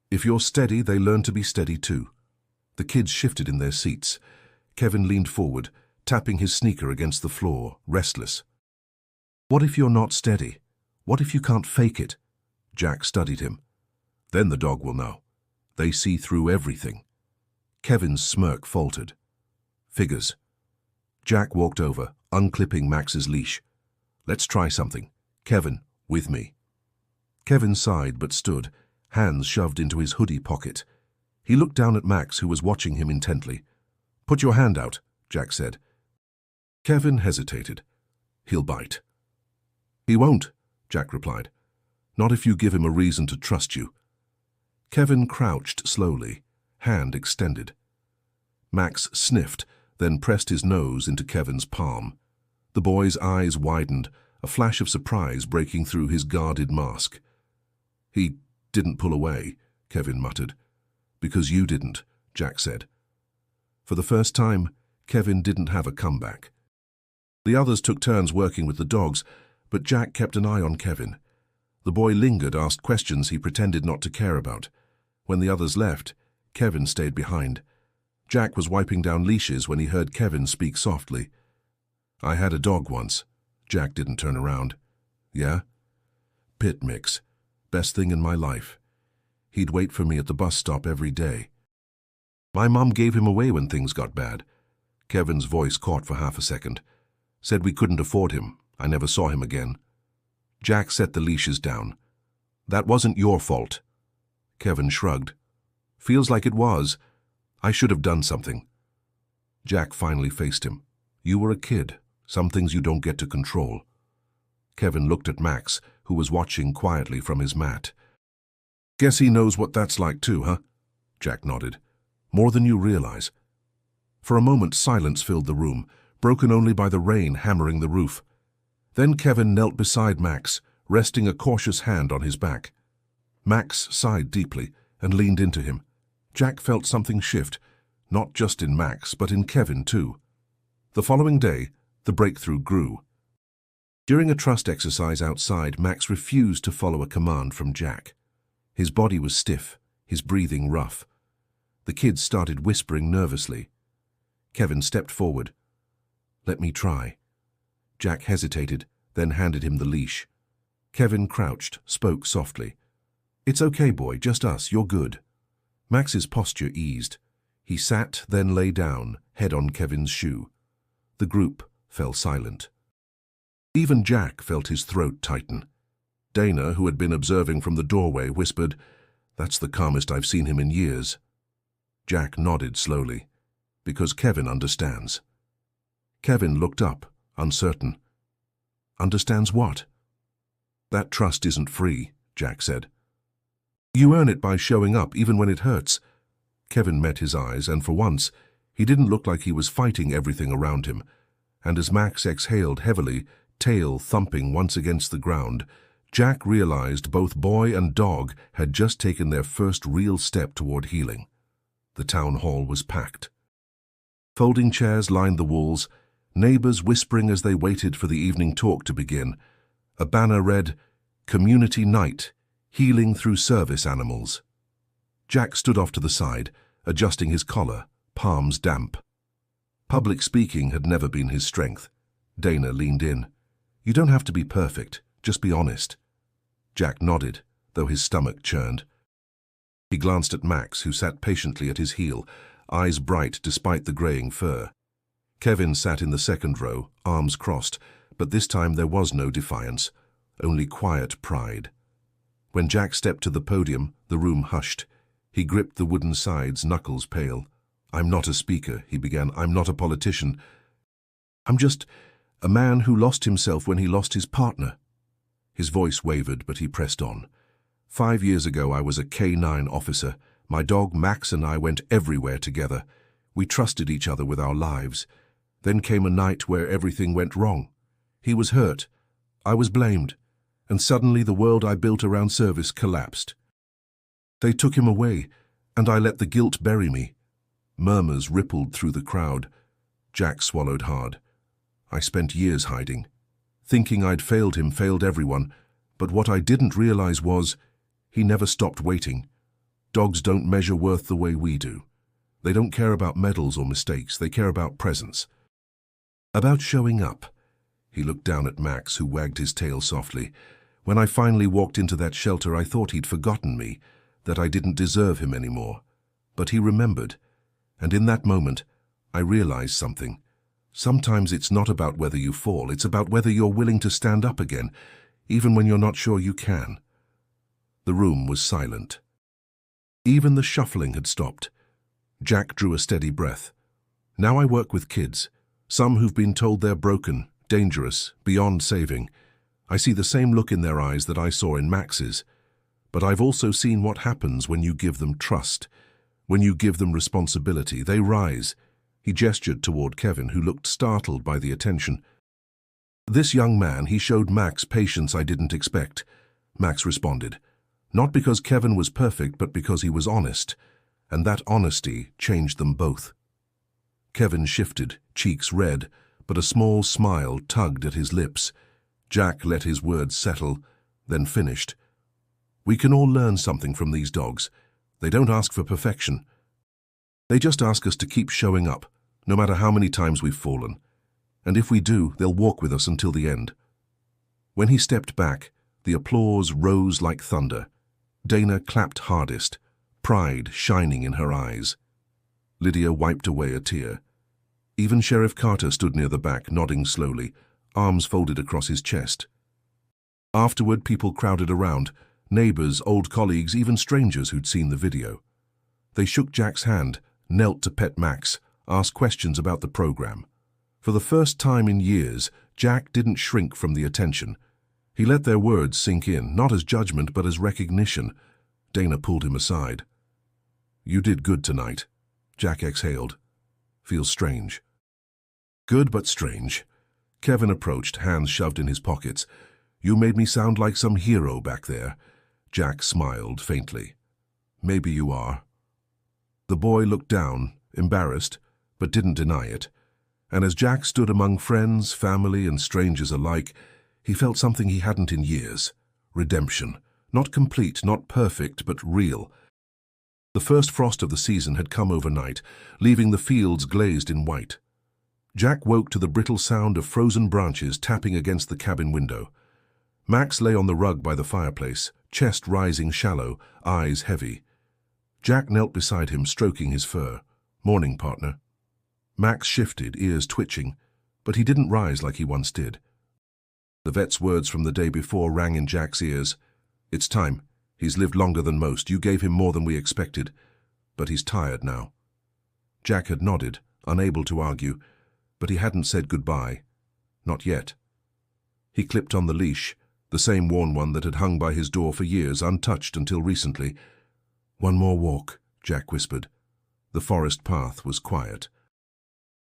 If you're steady, they learn to be steady too." The kids shifted in their seats. Kevin leaned forward, tapping his sneaker against the floor, restless. "What if you're not steady? What if you can't fake it?" Jack studied him. "Then the dog will know. They see through everything." Kevin's smirk faltered. "Figures." Jack walked over, unclipping Max's leash. "Let's try something. Kevin, with me." Kevin sighed but stood, hands shoved into his hoodie pocket. He looked down at Max, who was watching him intently. "Put your hand out," Jack said. Kevin hesitated. "He'll bite." "He won't," Jack replied. "Not if you give him a reason to trust you." Kevin crouched slowly, hand extended. Max sniffed, then pressed his nose into Kevin's palm. The boy's eyes widened, a flash of surprise breaking through his guarded mask. "He didn't pull away," Kevin muttered. "Because you didn't," Jack said. For the first time, Kevin didn't have a comeback. The others took turns working with the dogs, but Jack kept an eye on Kevin. The boy lingered, asked questions he pretended not to care about. When the others left, Kevin stayed behind. Jack was wiping down leashes when he heard Kevin speak softly. "I had a dog once." Jack didn't turn around. "Yeah?" "Pit mix. Best thing in my life. He'd wait for me at the bus stop every day. My mom gave him away when things got bad." Kevin's voice caught for half a second. "Said we couldn't afford him. I never saw him again." Jack set the leashes down. "That wasn't your fault." Kevin shrugged. "Feels like it was. I should have done something." Jack finally faced him. "You were a kid. Some things you don't get to control." Kevin looked at Max, who was watching quietly from his mat. "Guess he knows what that's like too, huh?" Jack nodded. "More than you realize." For a moment, silence filled the room, broken only by the rain hammering the roof. Then Kevin knelt beside Max, resting a cautious hand on his back. Max sighed deeply and leaned into him. Jack felt something shift, not just in Max, but in Kevin too. The following day, the breakthrough grew. During a trust exercise outside, Max refused to follow a command from Jack. His body was stiff, his breathing rough. The kids started whispering nervously. Kevin stepped forward. "Let me try." Jack hesitated, then handed him the leash. Kevin crouched, spoke softly. "It's okay, boy, just us, you're good." Max's posture eased. He sat, then lay down, head on Kevin's shoe. The group fell silent. Even Jack felt his throat tighten. Dana, who had been observing from the doorway, whispered, "That's the calmest I've seen him in years." Jack nodded slowly. "Because Kevin understands." Kevin looked up, uncertain. "Understands what?" "That trust isn't free," Jack said. "You earn it by showing up, even when it hurts." Kevin met his eyes, and for once, he didn't look like he was fighting everything around him. And as Max exhaled heavily, tail thumping once against the ground, Jack realized both boy and dog had just taken their first real step toward healing. The town hall was packed. Folding chairs lined the walls, neighbors whispering as they waited for the evening talk to begin. A banner read, "Community Night, Healing Through Service Animals." Jack stood off to the side, adjusting his collar, palms damp. Public speaking had never been his strength. Dana leaned in. "You don't have to be perfect, just be honest." Jack nodded, though his stomach churned. He glanced at Max, who sat patiently at his heel, eyes bright despite the greying fur. Kevin sat in the second row, arms crossed, but this time there was no defiance, only quiet pride. When Jack stepped to the podium, the room hushed. He gripped the wooden sides, knuckles pale. "I'm not a speaker," he began. "I'm not a politician. I'm just a man who lost himself when he lost his partner." His voice wavered, but he pressed on. 5 years ago, I was a K-9 officer. My dog Max and I went everywhere together. We trusted each other with our lives. Then came a night where everything went wrong. He was hurt. I was blamed. And suddenly the world I built around service collapsed. They took him away, and I let the guilt bury me. Murmurs rippled through the crowd. Jack swallowed hard. I spent years hiding. Thinking I'd failed him, failed everyone. But what I didn't realize was, he never stopped waiting. Dogs don't measure worth the way we do. They don't care about medals or mistakes. They care about presence. About showing up. He looked down at Max, who wagged his tail softly. When I finally walked into that shelter, I thought he'd forgotten me, that I didn't deserve him anymore. But he remembered. And in that moment, I realized something. Sometimes it's not about whether you fall, it's about whether you're willing to stand up again, even when you're not sure you can. The room was silent. Even the shuffling had stopped. Jack drew a steady breath. Now I work with kids, some who've been told they're broken, dangerous, beyond saving. I see the same look in their eyes that I saw in Max's. But I've also seen what happens when you give them trust. When you give them responsibility, they rise. He gestured toward Kevin, who looked startled by the attention. This young man, he showed Max patience I didn't expect. Max responded. Not because Kevin was perfect, but because he was honest. And that honesty changed them both. Kevin shifted, cheeks red, but a small smile tugged at his lips. Jack let his words settle, then finished. We can all learn something from these dogs. They don't ask for perfection. They just ask us to keep showing up, no matter how many times we've fallen. And if we do, they'll walk with us until the end. When he stepped back, the applause rose like thunder. Dana clapped hardest, pride shining in her eyes. Lydia wiped away a tear. Even Sheriff Carter stood near the back, nodding slowly, arms folded across his chest. Afterward, people crowded around, neighbors, old colleagues, even strangers who'd seen the video. They shook Jack's hand, knelt to pet Max, asked questions about the program. For the first time in years, Jack didn't shrink from the attention. He let their words sink in, not as judgment but as recognition. Dana pulled him aside. You did good tonight. Jack exhaled. Feels strange. Good but strange. Kevin approached, hands shoved in his pockets. You made me sound like some hero back there. Jack smiled faintly. Maybe you are. The boy looked down, embarrassed, but didn't deny it. And as Jack stood among friends, family, and strangers alike, he felt something he hadn't in years. Redemption. Not complete, not perfect, but real. The first frost of the season had come overnight, leaving the fields glazed in white. Jack woke to the brittle sound of frozen branches tapping against the cabin window. Max lay on the rug by the fireplace, chest rising shallow, eyes heavy. Jack knelt beside him, stroking his fur. Morning, partner. Max shifted, ears twitching, but he didn't rise like he once did. The vet's words from the day before rang in Jack's ears. It's time. He's lived longer than most. You gave him more than we expected. But he's tired now. Jack had nodded, unable to argue, but he hadn't said goodbye. Not yet. He clipped on the leash, the same worn one that had hung by his door for years, untouched until recently. One more walk, Jack whispered. The forest path was quiet.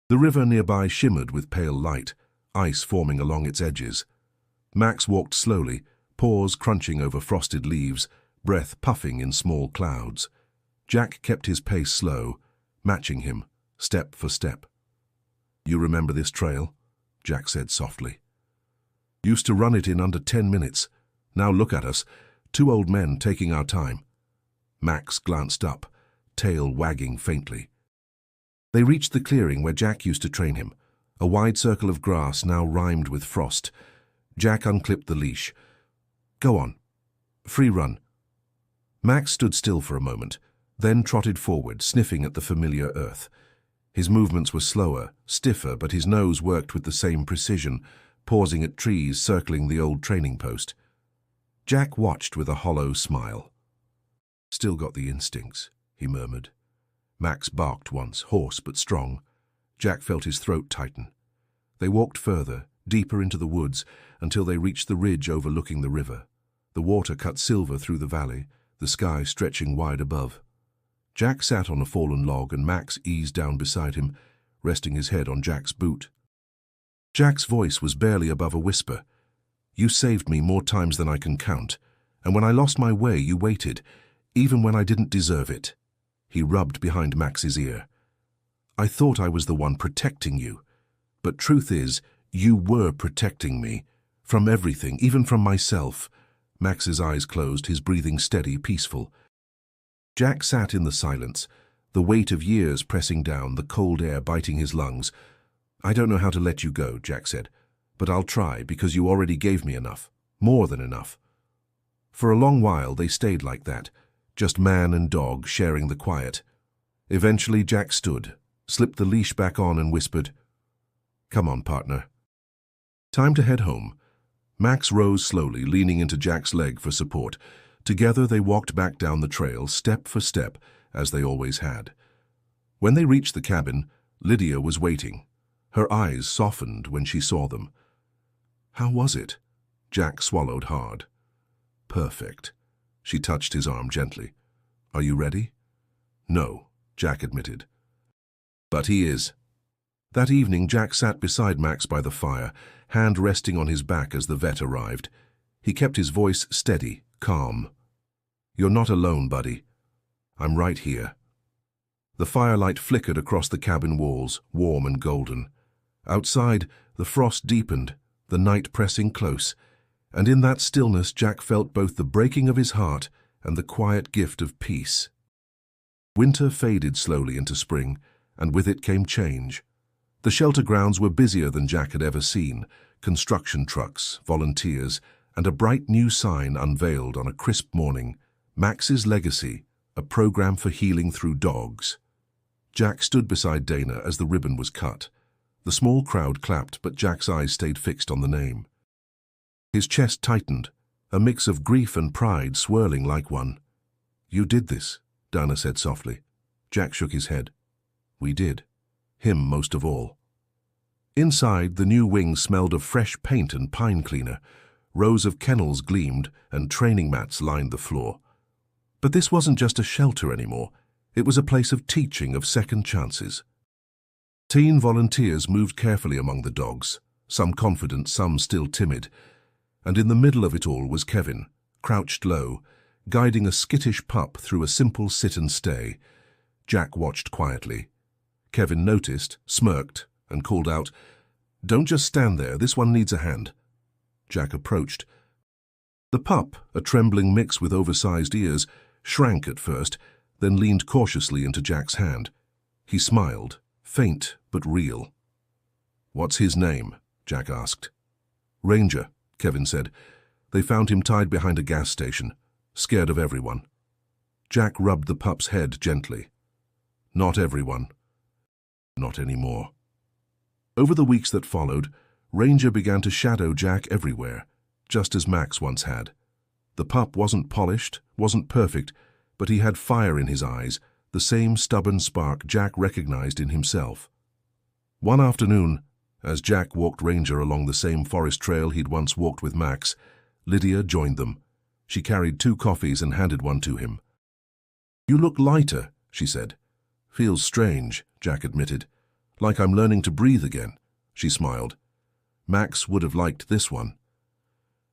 The river nearby shimmered with pale light, ice forming along its edges. Max walked slowly, paws crunching over frosted leaves, breath puffing in small clouds. Jack kept his pace slow, matching him, step for step. You remember this trail? Jack said softly. Used to run it in under 10 minutes. Now look at us, 2 old men taking our time. Max glanced up, tail wagging faintly. They reached the clearing where Jack used to train him, a wide circle of grass now rimed with frost. Jack unclipped the leash. "Go on. Free run." Max stood still for a moment, then trotted forward, sniffing at the familiar earth. His movements were slower, stiffer, but his nose worked with the same precision, pausing at trees circling the old training post. Jack watched with a hollow smile. "Still got the instincts," he murmured. Max barked once, hoarse but strong. Jack felt his throat tighten. They walked further, deeper into the woods, until they reached the ridge overlooking the river. The water cut silver through the valley, the sky stretching wide above. Jack sat on a fallen log and Max eased down beside him, resting his head on Jack's boot. Jack's voice was barely above a whisper. "You saved me more times than I can count, and when I lost my way you waited, even when I didn't deserve it." He rubbed behind Max's ear. "I thought I was the one protecting you, but truth is, you were protecting me, from everything, even from myself." Max's eyes closed, his breathing steady, peaceful. Jack sat in the silence, the weight of years pressing down, the cold air biting his lungs. "I don't know how to let you go," Jack said, "but I'll try because you already gave me enough, more than enough." For a long while they stayed like that, just man and dog sharing the quiet. Eventually Jack stood, slipped the leash back on and whispered, "Come on, partner." Time to head home. Max rose slowly, leaning into Jack's leg for support. Together they walked back down the trail, step for step, as they always had. When they reached the cabin, Lydia was waiting. Her eyes softened when she saw them. "How was it?" Jack swallowed hard. "Perfect." She touched his arm gently. "Are you ready?" "No," Jack admitted. "But he is." That evening, Jack sat beside Max by the fire, hand resting on his back as the vet arrived. He kept his voice steady, calm. "You're not alone, buddy. I'm right here." The firelight flickered across the cabin walls, warm and golden. Outside, the frost deepened, the night pressing close, and in that stillness Jack felt both the breaking of his heart and the quiet gift of peace. Winter faded slowly into spring, and with it came change. The shelter grounds were busier than Jack had ever seen, construction trucks, volunteers, and a bright new sign unveiled on a crisp morning, Max's Legacy, a program for healing through dogs. Jack stood beside Dana as the ribbon was cut. The small crowd clapped, but Jack's eyes stayed fixed on the name. His chest tightened, a mix of grief and pride swirling like one. "You did this," Dana said softly. Jack shook his head. "We did. Him most of all." Inside, the new wing smelled of fresh paint and pine cleaner. Rows of kennels gleamed, and training mats lined the floor. But this wasn't just a shelter anymore. It was a place of teaching, of second chances. Teen volunteers moved carefully among the dogs, some confident, some still timid. And in the middle of it all was Kevin, crouched low, guiding a skittish pup through a simple sit and stay. Jack watched quietly. Kevin noticed, smirked, and called out, "Don't just stand there, this one needs a hand." Jack approached. The pup, a trembling mix with oversized ears, shrank at first, then leaned cautiously into Jack's hand. He smiled, faint but real. "What's his name?" Jack asked. "Ranger," Kevin said. "They found him tied behind a gas station, scared of everyone." Jack rubbed the pup's head gently. "Not everyone. Not anymore." Over the weeks that followed, Ranger began to shadow Jack everywhere, just as Max once had. The pup wasn't polished, wasn't perfect, but he had fire in his eyes, the same stubborn spark Jack recognized in himself. One afternoon, as Jack walked Ranger along the same forest trail he'd once walked with Max, Lydia joined them. She carried 2 coffees and handed one to him. "You look lighter," she said. "Feels strange," Jack admitted. "Like I'm learning to breathe again." She smiled. Max would have liked this one.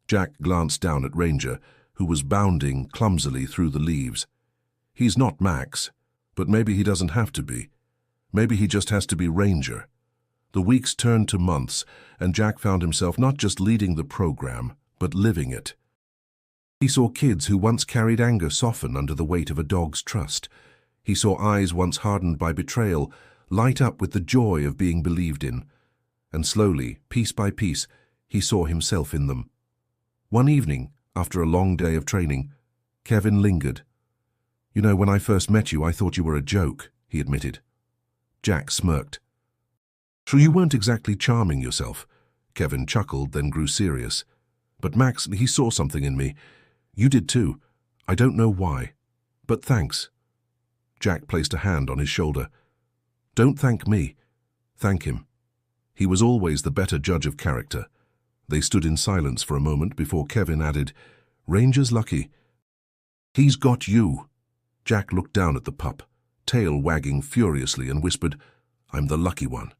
Jack glanced down at Ranger, who was bounding clumsily through the leaves. He's not Max, but maybe he doesn't have to be. Maybe he just has to be Ranger. The weeks turned to months, and Jack found himself not just leading the program, but living it. He saw kids who once carried anger soften under the weight of a dog's trust. He saw eyes once hardened by betrayal light up with the joy of being believed in, and slowly, piece by piece, he saw himself in them. One evening, after a long day of training, Kevin lingered. "You know, when I first met you, I thought you were a joke," he admitted. Jack smirked. "So you weren't exactly charming yourself." Kevin chuckled, then grew serious. "But Max, he saw something in me. You did too. I don't know why. But thanks." Jack placed a hand on his shoulder. "Don't thank me. Thank him. He was always the better judge of character." They stood in silence for a moment before Kevin added, "Ranger's lucky. He's got you." Jack looked down at the pup, tail wagging furiously, and whispered, "I'm the lucky one."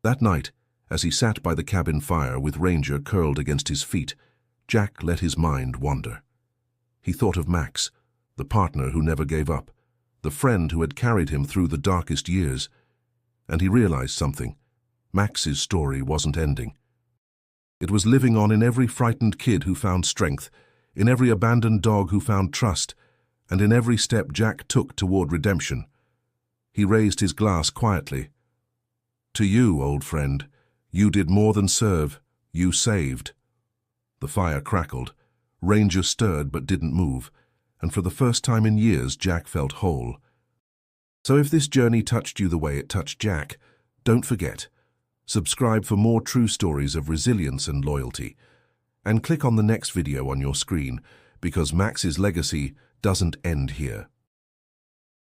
That night, as he sat by the cabin fire with Ranger curled against his feet, Jack let his mind wander. He thought of Max, the partner who never gave up, the friend who had carried him through the darkest years, and he realized something. Max's story wasn't ending. It was living on in every frightened kid who found strength, in every abandoned dog who found trust, and in every step Jack took toward redemption. He raised his glass quietly. "To you, old friend, you did more than serve, you saved." The fire crackled. Ranger stirred but didn't move, and for the first time in years Jack felt whole. So if this journey touched you the way it touched Jack, don't forget, subscribe for more true stories of resilience and loyalty, and click on the next video on your screen, because Max's legacy doesn't end here.